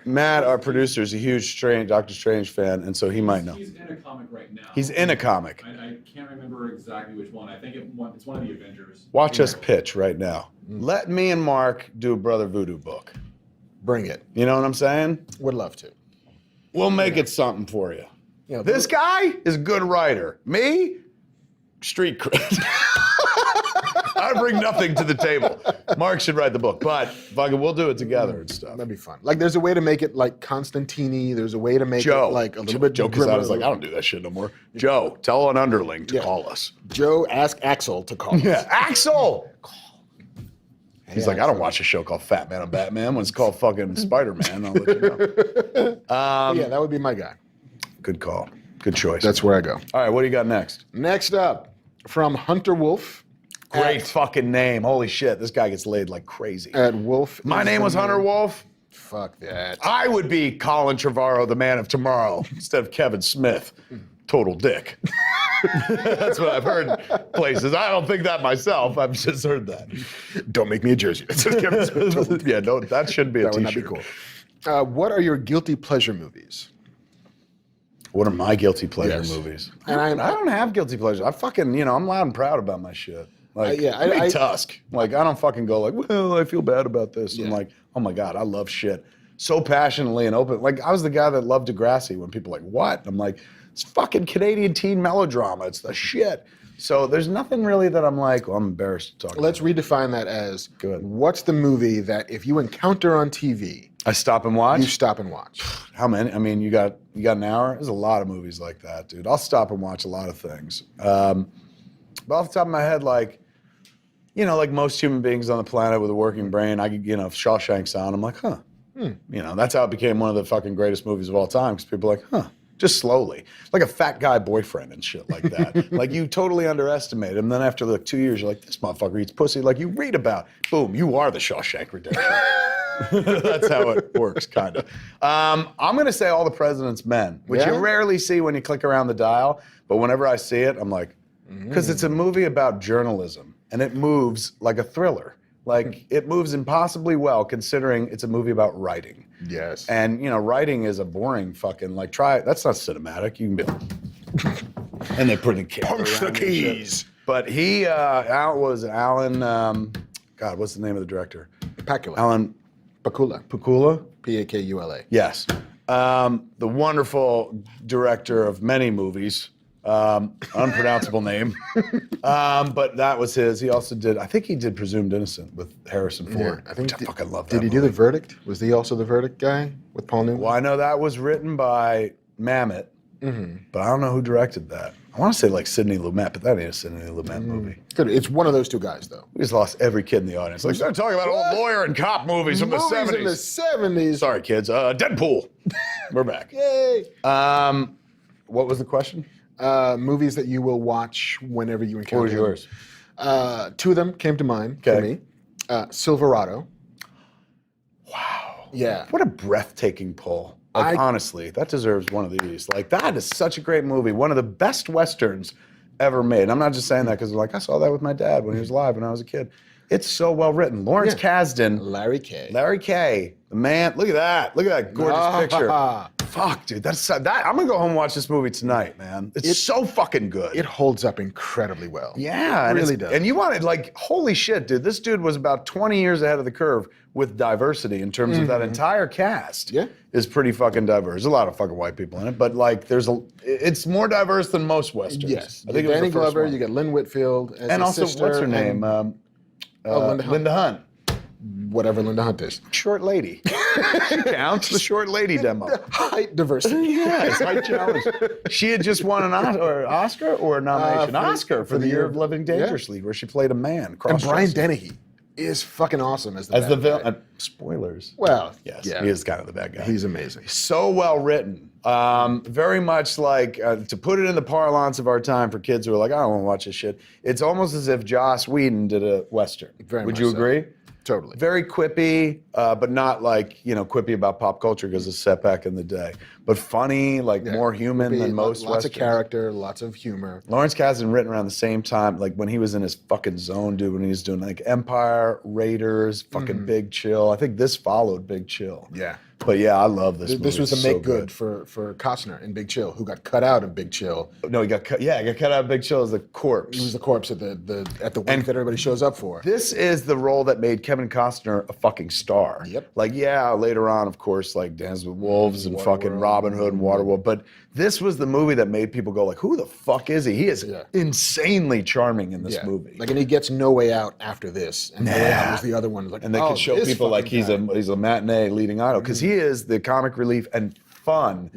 Matt, our producer, is a huge Doctor Strange fan, and so he might know. He's in a comic right now. He's in a comic. I can't remember exactly which one. I think it's one of the Avengers. Watch us pitch right now. Let me and Mark do a Brother Voodoo book. Bring it. You know what I'm saying? Would love to. We'll make it something for you. This guy is a good writer. Me, street cred. I bring nothing to the table. Mark should write the book, but fucking, we'll do it together and stuff. That'd be fun. Like, there's a way to make it like Constantini. There's a way to make Joe, it like a little bit. Joe, because I was like, I don't do that shit no more. Joe, tell an underling to call us. Joe, ask Axel to call us. Yeah, Axel. He's like, I don't watch a show called Fat Man and Batman when it's called fucking Spider-Man. I'll let you know. Yeah, that would be my guy. Good call. Good choice. That's where I go. All right, what do you got next? Next up, from Hunter Wolf. Great fucking name. Holy shit, this guy gets laid like crazy. At Wolf. My name was Hunter Wolf. Fuck that. I would be Colin Trevorrow, the man of tomorrow, instead of Kevin Smith. Total dick. That's what I've heard places. I don't think that myself. I've just heard that. Don't make me a jersey. That says Kevin Smith. Total dick. Yeah, no, that should be a That would t-shirt. not be cool. What are your guilty pleasure movies? What are my guilty pleasure Yes. movies? And I don't have guilty pleasures. I fucking, I'm loud and proud about my shit. Like, yeah, I made Tusk. Like, I don't fucking go like, well, I feel bad about this. I'm Yeah. like, oh my God, I love shit so passionately and open. Like, I was the guy that loved Degrassi when people were like, what? I'm like, it's fucking Canadian teen melodrama. It's the shit. So there's nothing really that I'm like, well, I'm embarrassed to talk Let's about. redefine that as Good. What's the movie that if you encounter on TV, I stop and watch? you stop and watch? How many? I mean, you got an hour? There's a lot of movies like that, dude. I'll stop and watch a lot of things. But off the top of my head, like most human beings on the planet with a working brain, I could, Shawshank's on, I'm like, huh. That's how it became one of the fucking greatest movies of all time, because people are like, huh. Just slowly. Like a fat guy boyfriend and shit like that. Like, you totally underestimate him. Then after like 2 years, you're like, this motherfucker eats pussy like you read about. Boom, you are the Shawshank Redemption. That's how it works, kind of. I'm going to say All the President's Men, which you rarely see when you click around the dial. But whenever I see it, I'm like, because it's a movie about journalism, and it moves like a thriller. Like, it moves impossibly well, considering it's a movie about writing. Yes. And, writing is a boring fucking, like, that's not cinematic. You can be and they put in camera Punch the around and shit. keys. But he, was Alan, God, what's the name of the director? Pakula. Alan Pakula. Pakula? Pakula. Yes. The wonderful director of many movies. Unpronounceable name. But that was his. He also did, I think he did Presumed Innocent with Harrison Ford. I think I fucking love that Did he do The Verdict? Was he also The Verdict guy with Paul Newman? Well, I know that was written by Mamet, but I don't know who directed that. I want to say like Sidney Lumet, but that ain't a Sidney Lumet movie. Good. It's one of those two guys, though. We just lost every kid in the audience. Like, start talking about old lawyer and cop movies from the 70s. in the 70s. Sorry, kids. Deadpool. We're back. Yay. What was the question? Movies that you will watch whenever you encounter What was yours? them. Two of them came to mind for me. Silverado. Wow. Yeah. What a breathtaking pull. Like, honestly, that deserves one of these. Like, that is such a great movie. One of the best Westerns ever made. I'm not just saying that because, like, I saw that with my dad when he was alive when I was a kid. It's so well written. Lawrence Kasdan. Larry K. Larry K. The man. Look at that. Look at that gorgeous picture. Fuck, dude. I'm going to go home and watch this movie tonight, man. It's so fucking good. It holds up incredibly well. Yeah. It really does. And you wanted, like, holy shit, dude. This dude was about 20 years ahead of the curve with diversity in terms of that entire cast. Yeah. Is pretty fucking diverse. There's a lot of fucking white people in it, but, like, it's more diverse than most Westerns. Yes. I think it was Danny the first Glover, one. you got Lynn Whitfield as And a also, sister, what's her and name? Linda Hunt. Whatever Linda Hunt is. Short lady. She counts the short lady demo. Height diversity. Yes, height challenge. She had just won an Oscar or a nomination. Oscar for the year of Living Dangerously, where she played a man. And Brian cross-dressing. Dennehy is fucking awesome as the As the bad guy. villain. Spoilers. Well, Yes, yeah. he is kind of the bad guy. He's amazing. So well written. Very much like, to put it in the parlance of our time for kids who are like, I don't want to watch this shit. It's almost as if Joss Whedon did a Western. Very Would much you so. agree? Totally. Very quippy, but not like, quippy about pop culture because it's set back in the day. But funny, like more human than most Lots of Westerns. character, lots of humor. Lawrence Kasdan written around the same time, like when he was in his fucking zone, dude, when he was doing like Empire, Raiders, fucking Big Chill. I think this followed Big Chill. Yeah. But yeah, I love this movie. This was a It's make so good for Costner in Big Chill, who got cut out of Big Chill. No, he got cut. Yeah, he got cut out of Big Chill as the corpse. He was the corpse at the wake that everybody shows up for. This is the role that made Kevin Costner a fucking star. Yep. Like, yeah, later on, of course, like Dance with Wolves and fucking Robin Hood and Waterworld. But this was the movie that made people go like, who the fuck is he? He is insanely charming in this movie. Like, and he gets No Way Out after this. And No Way Out was the other one. Like, And they can show people like he's a matinee leading idol because he is the comic relief and fun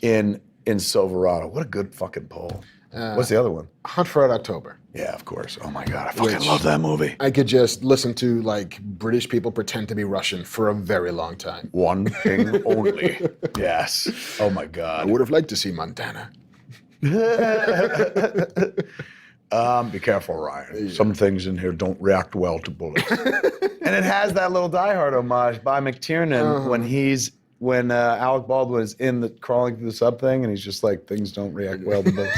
in Silverado. What a good fucking poll. What's the other one? Hunt for Red October. Yeah, of course. Oh my God, I fucking love that movie. I could just listen to like British people pretend to be Russian for a very long time. One thing only. Yes. Oh my God. I would have liked to see Montana. Be careful, Ryan. Some things in here don't react well to bullets. And it has that little Die Hard homage by McTiernan when Alec Baldwin is crawling through the sub thing, and he's just like, things don't react well to bullets.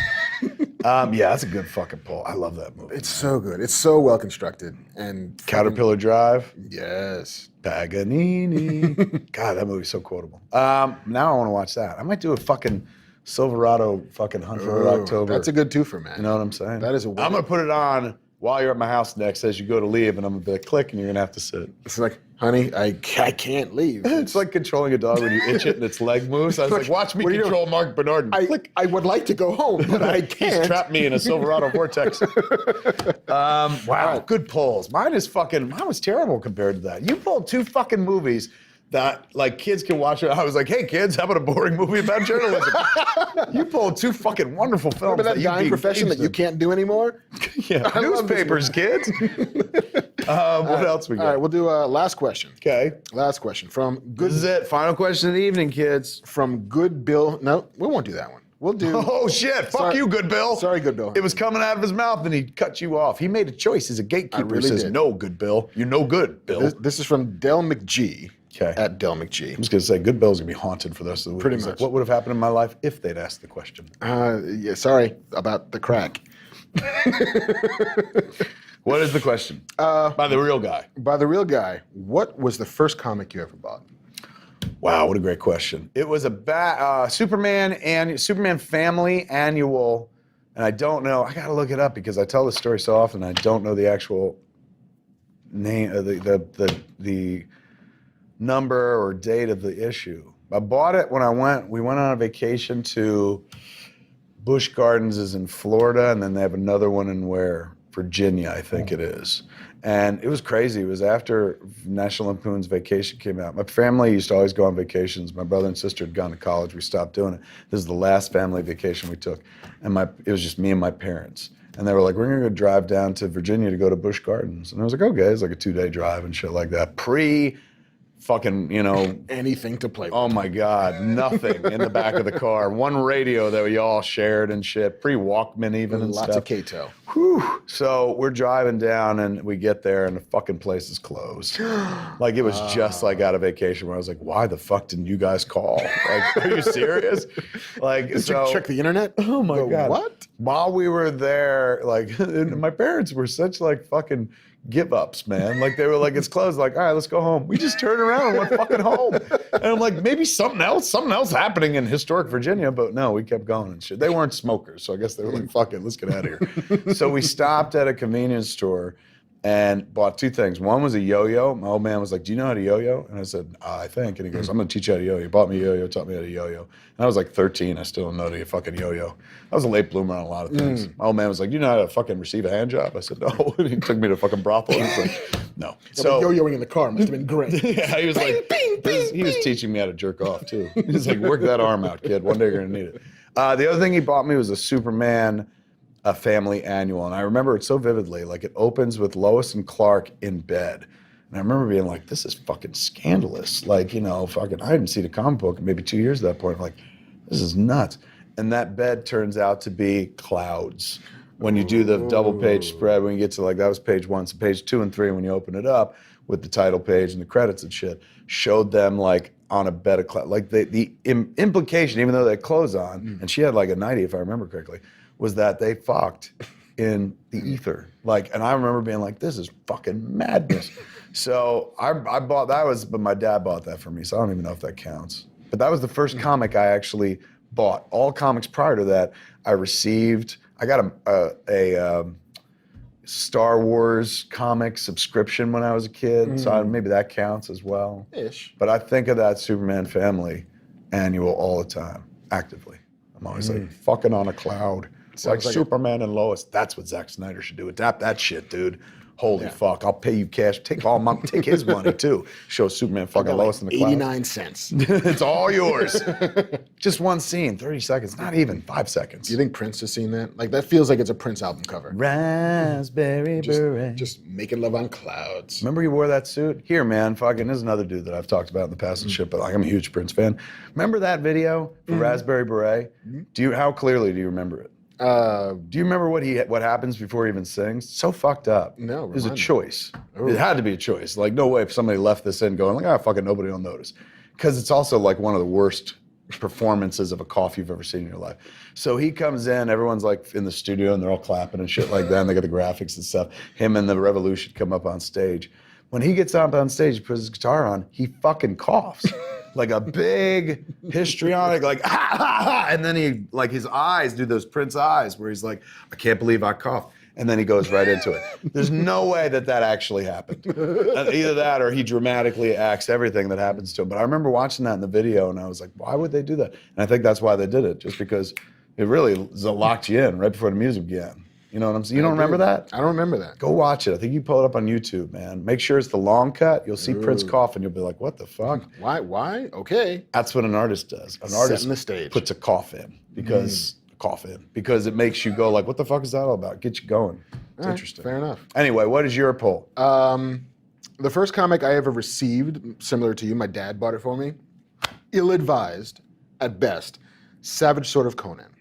Yeah, that's a good fucking pull. I love that movie. It's so good. It's so well constructed. And Caterpillar Drive. Yes. Paganini. God, that movie's so quotable. Now I want to watch that. I might do a fucking Silverado fucking Hunt for Red October. That's a good twofer, man. You know what I'm saying? That is a I'm going to put it on while you're at my house next as you go to leave, and I'm going to be like, click, and you're going to have to sit. It's like, honey, I can't leave. It's like controlling a dog when you itch it and its leg moves. I was like, watch me control Mark Bernard. I would like to go home, but I can't. He's trapped me in a Silverado vortex. Wow, good pulls. Mine was terrible compared to that. You pulled two fucking movies that like kids can watch it. I was like, hey kids, how about a boring movie about journalism? You pulled two fucking wonderful films. Remember that dying profession that you can't do anymore? Yeah, newspapers, kids. What else we got? All right, we'll do last question. Okay. Last question from Good. This is it. Final question of the evening, kids. From Good Bill. No, we won't do that one. We'll do. Oh shit! Fuck you, Good Bill. Sorry, Good Bill. It was coming out of his mouth, and he cut you off. He made a choice. He's a gatekeeper. really He says, did. "No, Good Bill. You're no good, Bill." This is from Del McGee. Okay. At Del McGee. I'm just gonna say, Good Bill's gonna be haunted for the rest of the week. Pretty He's much. Like, what would have happened in my life if they'd asked the question? Yeah, sorry about the crack. What is the question? By the real guy. By the real guy. What was the first comic you ever bought? Wow, what a great question. It was a Superman Family Annual, and I don't know. I gotta look it up because I tell this story so often. I don't know the actual name, the number or date of the issue. I bought it when we went on a vacation to Busch Gardens is in Florida, and then they have another one in Virginia, I think it is. And it was crazy. It was after National Lampoon's Vacation came out. My family used to always go on vacations. My brother and sister had gone to college. We stopped doing it. This is the last family vacation we took. And it was just me and my parents. And they were like, we're going to go drive down to Virginia to go to Busch Gardens. And I was like, okay. It's like a 2-day drive and shit like that. Fucking, anything to play with. Oh my God, nothing in the back of the car. One radio that we all shared and shit. Pre-Walkman even and Lots stuff. of Kato. Whew. So we're driving down and we get there and the fucking place is closed. Like it was just like out of vacation where I was like, why the fuck didn't you guys call? Like, are you serious? Like, Did you check the internet? Oh my God. What? While we were there, like my parents were such like fucking give ups, man. Like they were like, it's closed. Like, all right, let's go home. We just turned around and went fucking home. And I'm like, maybe something else happening in historic Virginia, but no, we kept going and shit. They weren't smokers, so I guess they were like, fuck it, let's get out of here. So we stopped at a convenience store and bought two things. One was a yo-yo. My old man was like, do you know how to yo-yo? And I said, I think. And he goes, I'm gonna teach you how to yo-yo. He bought me a yo-yo, taught me how to yo-yo. And I was like 13, I still don't know how to fucking yo-yo. I was a late bloomer on a lot of things. My old man was like, you know how to fucking receive a hand job? I said, no. And he took me to a fucking brothel. And he's like, no. So yo-yoing in the car must have been great. Yeah, he was like, he was teaching me how to jerk off too. He's like, work that arm out, kid. One day you're gonna need it. The other thing he bought me was a Superman Family Annual. And I remember it so vividly. Like it opens with Lois and Clark in bed. And I remember being like, this is fucking scandalous. Like, fucking, I hadn't seen a comic book in maybe 2 years at that point. I'm like, this is nuts. And that bed turns out to be clouds. When you do the double page spread, when you get to that was page 1. So page 2 and 3, when you open it up, with the title page and the credits and shit, showed them like on a bed of clouds. Like the implication, even though they clothes on, and she had like a nightie, if I remember correctly, was that they fucked in the ether. Like, and I remember being like, this is fucking madness. So I bought, but my dad bought that for me, so I don't even know if that counts. But that was the first comic I actually bought. All comics prior to that, I got a Star Wars comic subscription when I was a kid, so maybe that counts as well. Ish. But I think of that Superman Family annual all the time, actively. I'm always like, fucking on a cloud. It's like Superman and Lois. That's what Zack Snyder should do. Adapt that shit, dude. Holy fuck, I'll pay you cash. Take his money too. Show Superman fucking Lois in the clouds. 89 cents. It's all yours. Just one scene, 30 seconds, not even 5 seconds. Do you think Prince has seen that? Like, that feels like it's a Prince album cover. Raspberry beret. Just making love on clouds. Remember he wore that suit? Here, man, fucking, there's another dude that I've talked about in the past and shit, but like, I'm a huge Prince fan. Remember that video for Raspberry Beret? How clearly do you remember it? Do you remember what happens before he even sings? So fucked up. No, it was a remind me. choice. Ooh. It had to be a choice. Like, no way if somebody left this in going like, fucking nobody will notice. Because it's also like one of the worst performances of a cough you've ever seen in your life. So he comes in, everyone's like in the studio and they're all clapping and shit like that, and they got the graphics and stuff. Him and the Revolution come up on stage. When he gets up on stage, he puts his guitar on, he fucking coughs. Like a big histrionic, like, ha, ha, ha. And then he, like, his eyes do those Prince eyes where he's like, I can't believe I coughed. And then he goes right into it. There's no way that actually happened. Either that or he dramatically acts everything that happens to him. But I remember watching that in the video and I was like, why would they do that? And I think that's why they did it, just because it really locked you in right before the music began. You know what I'm saying? You don't remember that? I don't remember that. Go watch it. I think you pull it up on YouTube, man. Make sure it's the long cut. You'll see Prince cough and you'll be like, what the fuck? Why? Okay. That's what an artist does. An artist Setting the stage. puts a cough in because it makes you go like, what the fuck is that all about? Get you going. It's interesting. Fair enough. Anyway, what is your poll? The first comic I ever received, similar to you, my dad bought it for me. Ill-advised, at best. Savage Sword of Conan.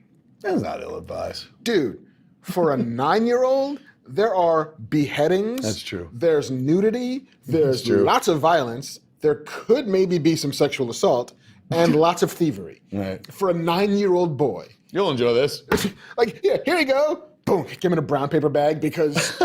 That's not ill-advised. Dude, for a 9-year-old, there are beheadings. That's true. There's nudity. There's lots of violence. There could maybe be some sexual assault and lots of thievery. Right. For a 9-year-old boy. You'll enjoy this. Like, here you go. Boom, give him in a brown paper bag because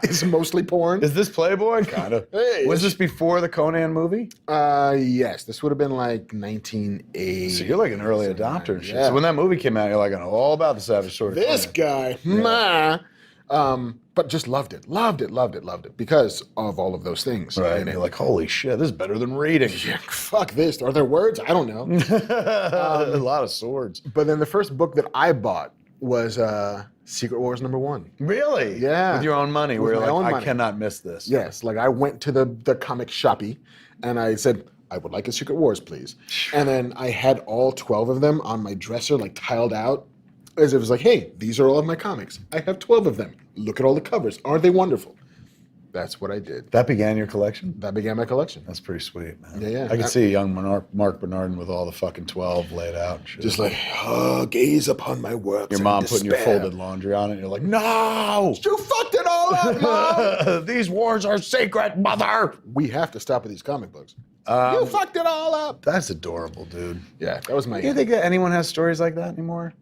it's mostly porn. Is this Playboy? Kind of. Hey, was this before the Conan movie? Yes. This would have been like 1980. So you're like an early adopter and shit. Yeah. So when that movie came out, you're like, I know all about the Savage Sword of This Conan. guy, but just loved it because of all of those things. Right. And And you're like, holy shit, this is better than reading. yeah, fuck this. Are there words? I don't know. A lot of swords. But then the first book that I bought was Secret Wars #1. Really? Yeah. With your own money, With where my you're own like, I money. cannot miss this. Yes, like I went to the comic shoppy and I said, I would like a Secret Wars, please. And then I had all 12 of them on my dresser, like tiled out, as it was like, hey, these are all of my comics. I have 12 of them. Look at all the covers. Aren't they wonderful? That's what I did. That began your collection? That began my collection. That's pretty sweet, man. Yeah. I could see a young Mark Bernardin with all the fucking 12 laid out. And shit. Just like, gaze upon my works. Your and mom putting your despair. folded laundry on it, and you're like, no! You fucked it all up, Mom! These wars are sacred, mother! We have to stop with these comic books. You fucked it all up! That's adorable, dude. Yeah, that was my... Do you think that anyone has stories like that anymore?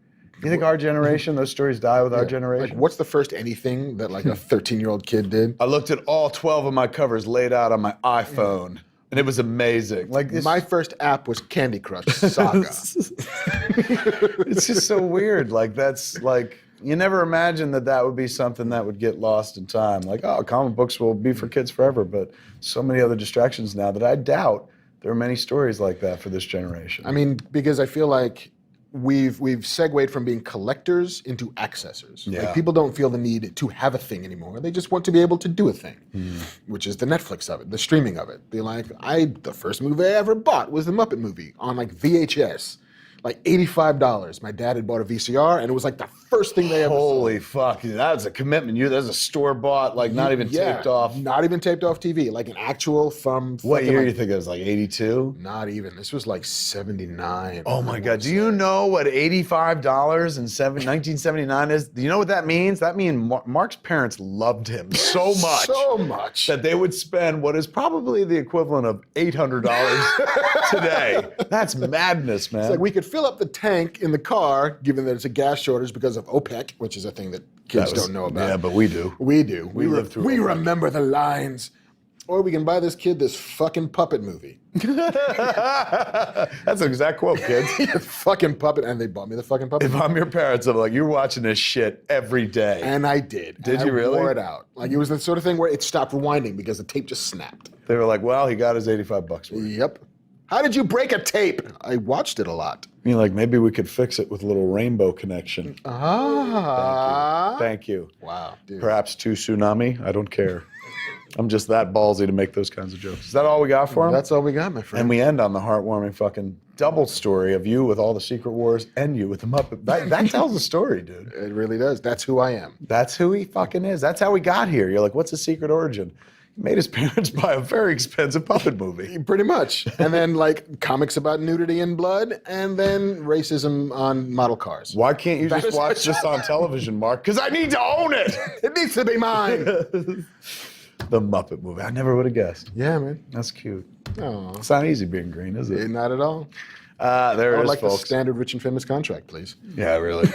You think our generation, those stories die with our generation? Like, what's the first anything that like a 13-year-old kid did? I looked at all 12 of my covers laid out on my iPhone, and it was amazing. Like this, My first app was Candy Crush Saga. it's just so weird. Like that's like you never imagined that would be something that would get lost in time. Like, oh, comic books will be for kids forever, but so many other distractions now that I doubt there are many stories like that for this generation. I mean, because I feel like we've segued from being collectors into accessors. Yeah. Like people don't feel the need to have a thing anymore. They just want to be able to do a thing, which is the Netflix of it, the streaming of it. Be like, the first movie I ever bought was the Muppet movie on like VHS. Like $85. My dad had bought a VCR, and it was like the first thing they ever saw. Holy fuck, that's a commitment. That's a store bought, like not even taped off. Not even taped off TV, like an actual from. What year like, you think it was? Like 82? Not even. This was like 79. Oh my God. Do you know what $85 in 1979 is? Do you know what that means? That means Mark's parents loved him so much. So much. That they would spend what is probably the equivalent of $800 today. That's madness, man. It's like we could fill up the tank in the car, given that it's a gas shortage because of OPEC, which is a thing that kids don't know about. Yeah, but we do. We do. We lived through We OPEC. remember the lines. Or we can buy this kid this fucking puppet movie. That's an exact quote, kids. Fucking puppet, and they bought me the fucking puppet. If I'm your parents, I'm like, you're watching this shit every day. And I did. Did And you I really? wore it out. Like it was the sort of thing where it stopped rewinding because the tape just snapped. They were like, well, he got his $85 worth. Yep. How did you break a tape? I watched it a lot. You're like, maybe we could fix it with a little rainbow connection. Thank you. Wow. Dude. Perhaps too tsunami. I don't care. I'm just that ballsy to make those kinds of jokes. Is that all we got for him? That's all we got, my friend. And we end on the heartwarming fucking double story of you with all the Secret Wars and you with the Muppet. That tells a story, dude. It really does. That's who I am. That's who he fucking is. That's how we got here. You're like, what's the secret origin? He made his parents buy a very expensive puppet movie. Pretty much. And then like comics about nudity and blood, and then racism on model cars. Why can't you That just is- watch this on television, Mark? Because I need to own it. It needs to be mine. The Muppet movie. I never would have guessed. Yeah, man. That's cute. Oh, It's not easy being green, is it? not at all. There I it would is, like the folks. standard rich and famous contract, please. Yeah, really.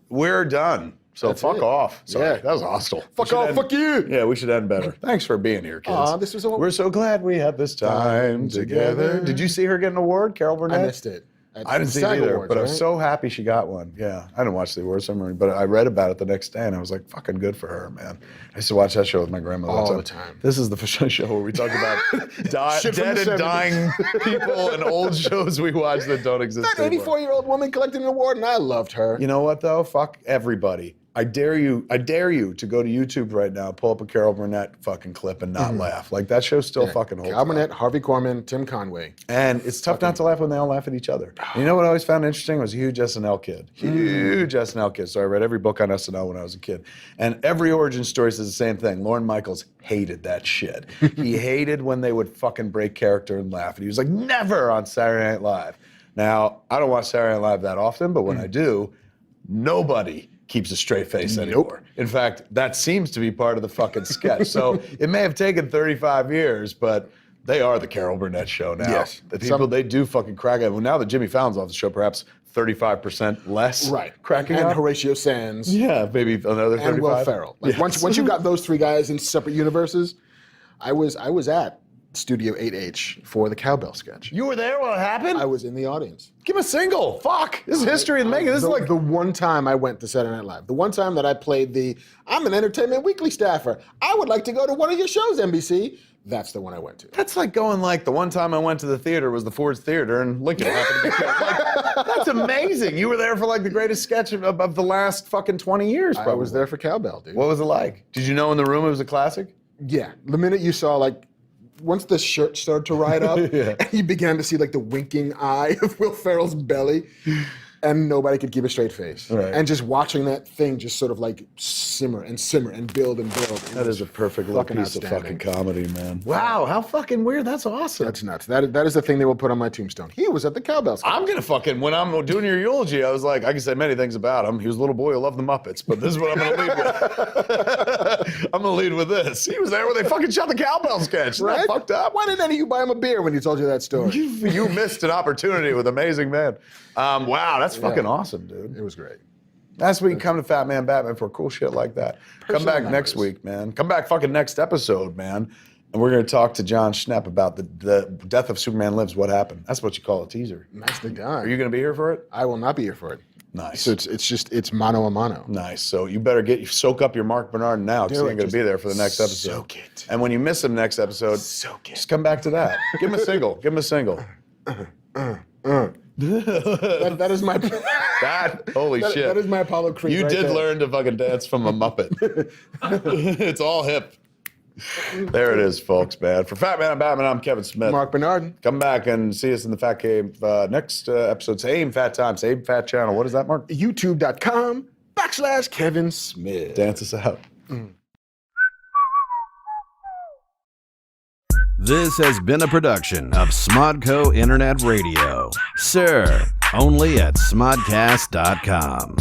We're done. So That's fuck it. off. Sorry, Yeah. that was hostile. Fuck We should off, end- fuck you. Yeah, we should end better. Thanks for being here, kids. Aw, this was all. We're so glad we had this time together. Did you see her get an award, Carol Burnett? I missed it. I didn't see it SAG either, Awards, but I was right? so happy she got one. Yeah, I didn't watch the awards ceremony, but I read about it the next day, and I was like, "Fucking good for her, man." I used to watch that show with my grandmother All the time. This is the show where we talk about Shit from dead the and 70s. dying people and old shows we watch that don't exist That anymore. 84-year-old woman collected an award, and I loved her. You know what though? Fuck everybody. I dare you to go to YouTube right now, pull up a Carol Burnett fucking clip and not laugh. Like that show still fucking holds Cal up. Burnett, Harvey Korman, Tim Conway. And it's tough not to laugh when they all laugh at each other. And you know what I always found interesting? I was a huge SNL kid. Huge SNL kid. So I read every book on SNL when I was a kid. And every origin story says the same thing. Lorne Michaels hated that shit. He hated when they would fucking break character and laugh. And he was like, never on Saturday Night Live. Now, I don't watch Saturday Night Live that often, but when I do, nobody keeps a straight face anymore. In fact, that seems to be part of the fucking sketch. So it may have taken 35 years, but they are the Carol Burnett show now. Yes. The people, they do fucking crack up. Well, now that Jimmy Fallon's off the show, perhaps 35% less cracking and up. Horatio Sands. Yeah, maybe another 35. And Will Ferrell. Like Yes. once you got those three guys in separate universes, I was at Studio 8H for the cowbell sketch. You were there when it happened? I was in the audience. Give him a single. Fuck. This is history in the making. This is like the one time I went to Saturday Night Live. The one time that I played I'm an Entertainment Weekly staffer. I would like to go to one of your shows, NBC. That's the one I went to. That's like going like the one time I went to the theater was the Ford's Theater and Lincoln happened to be there. Like, that's amazing. You were there for like the greatest sketch of the last fucking 20 years, probably. I was there for cowbell, dude. What was it like? Did you know in the room it was a classic? Yeah. The minute you saw once the shirt started to ride up, Yeah. and you began to see the winking eye of Will Ferrell's belly, and nobody could keep a straight face. Right. And just watching that thing just sort of simmer and build and build. That is a perfect little fucking piece of outstanding. fucking comedy, man. Wow, how fucking weird. That's awesome. That's nuts. That is the thing they will put on my tombstone. He was at the cowbell sketch. I'm gonna fucking, when I'm doing your eulogy, I was like, I can say many things about him. He was a little boy who loved the Muppets, but this is what I'm gonna lead with. I'm gonna lead with this. He was there when they fucking shot the cowbell sketch. Isn't that fucked up? Why didn't any of you buy him a beer when he told you that story? You missed an opportunity with Amazing Man. Wow, that's fucking awesome, dude. It was great. That's when you come to Fat Man Batman for cool shit like that. Come back next week, man. Come back fucking next episode, man. And we're going to talk to John Schnepp about the death of Superman Lives, what happened. That's what you call a teaser. Nicely done. Are you going to be here for it? I will not be here for it. Nice. So it's mano a mano. Nice. So you better soak up your Mark Bernard now because he ain't going to be there for the next episode. Soak it. And when you miss him next episode, just come back to that. Give him a single. Give him a single. That is my. Holy shit. That is my Apollo Creed. You right did there. learn to fucking dance from a Muppet. It's all hip. There it is, folks, man. For Fat Man and Batman, I'm Kevin Smith. Marc Bernard. Come back and see us in the Fat Cave next episode. Same fat time, same fat channel. What is that, Mark? YouTube.com/Kevin Smith. Dance us out. This has been a production of Smodco Internet Radio. Sir, only at smodcast.com.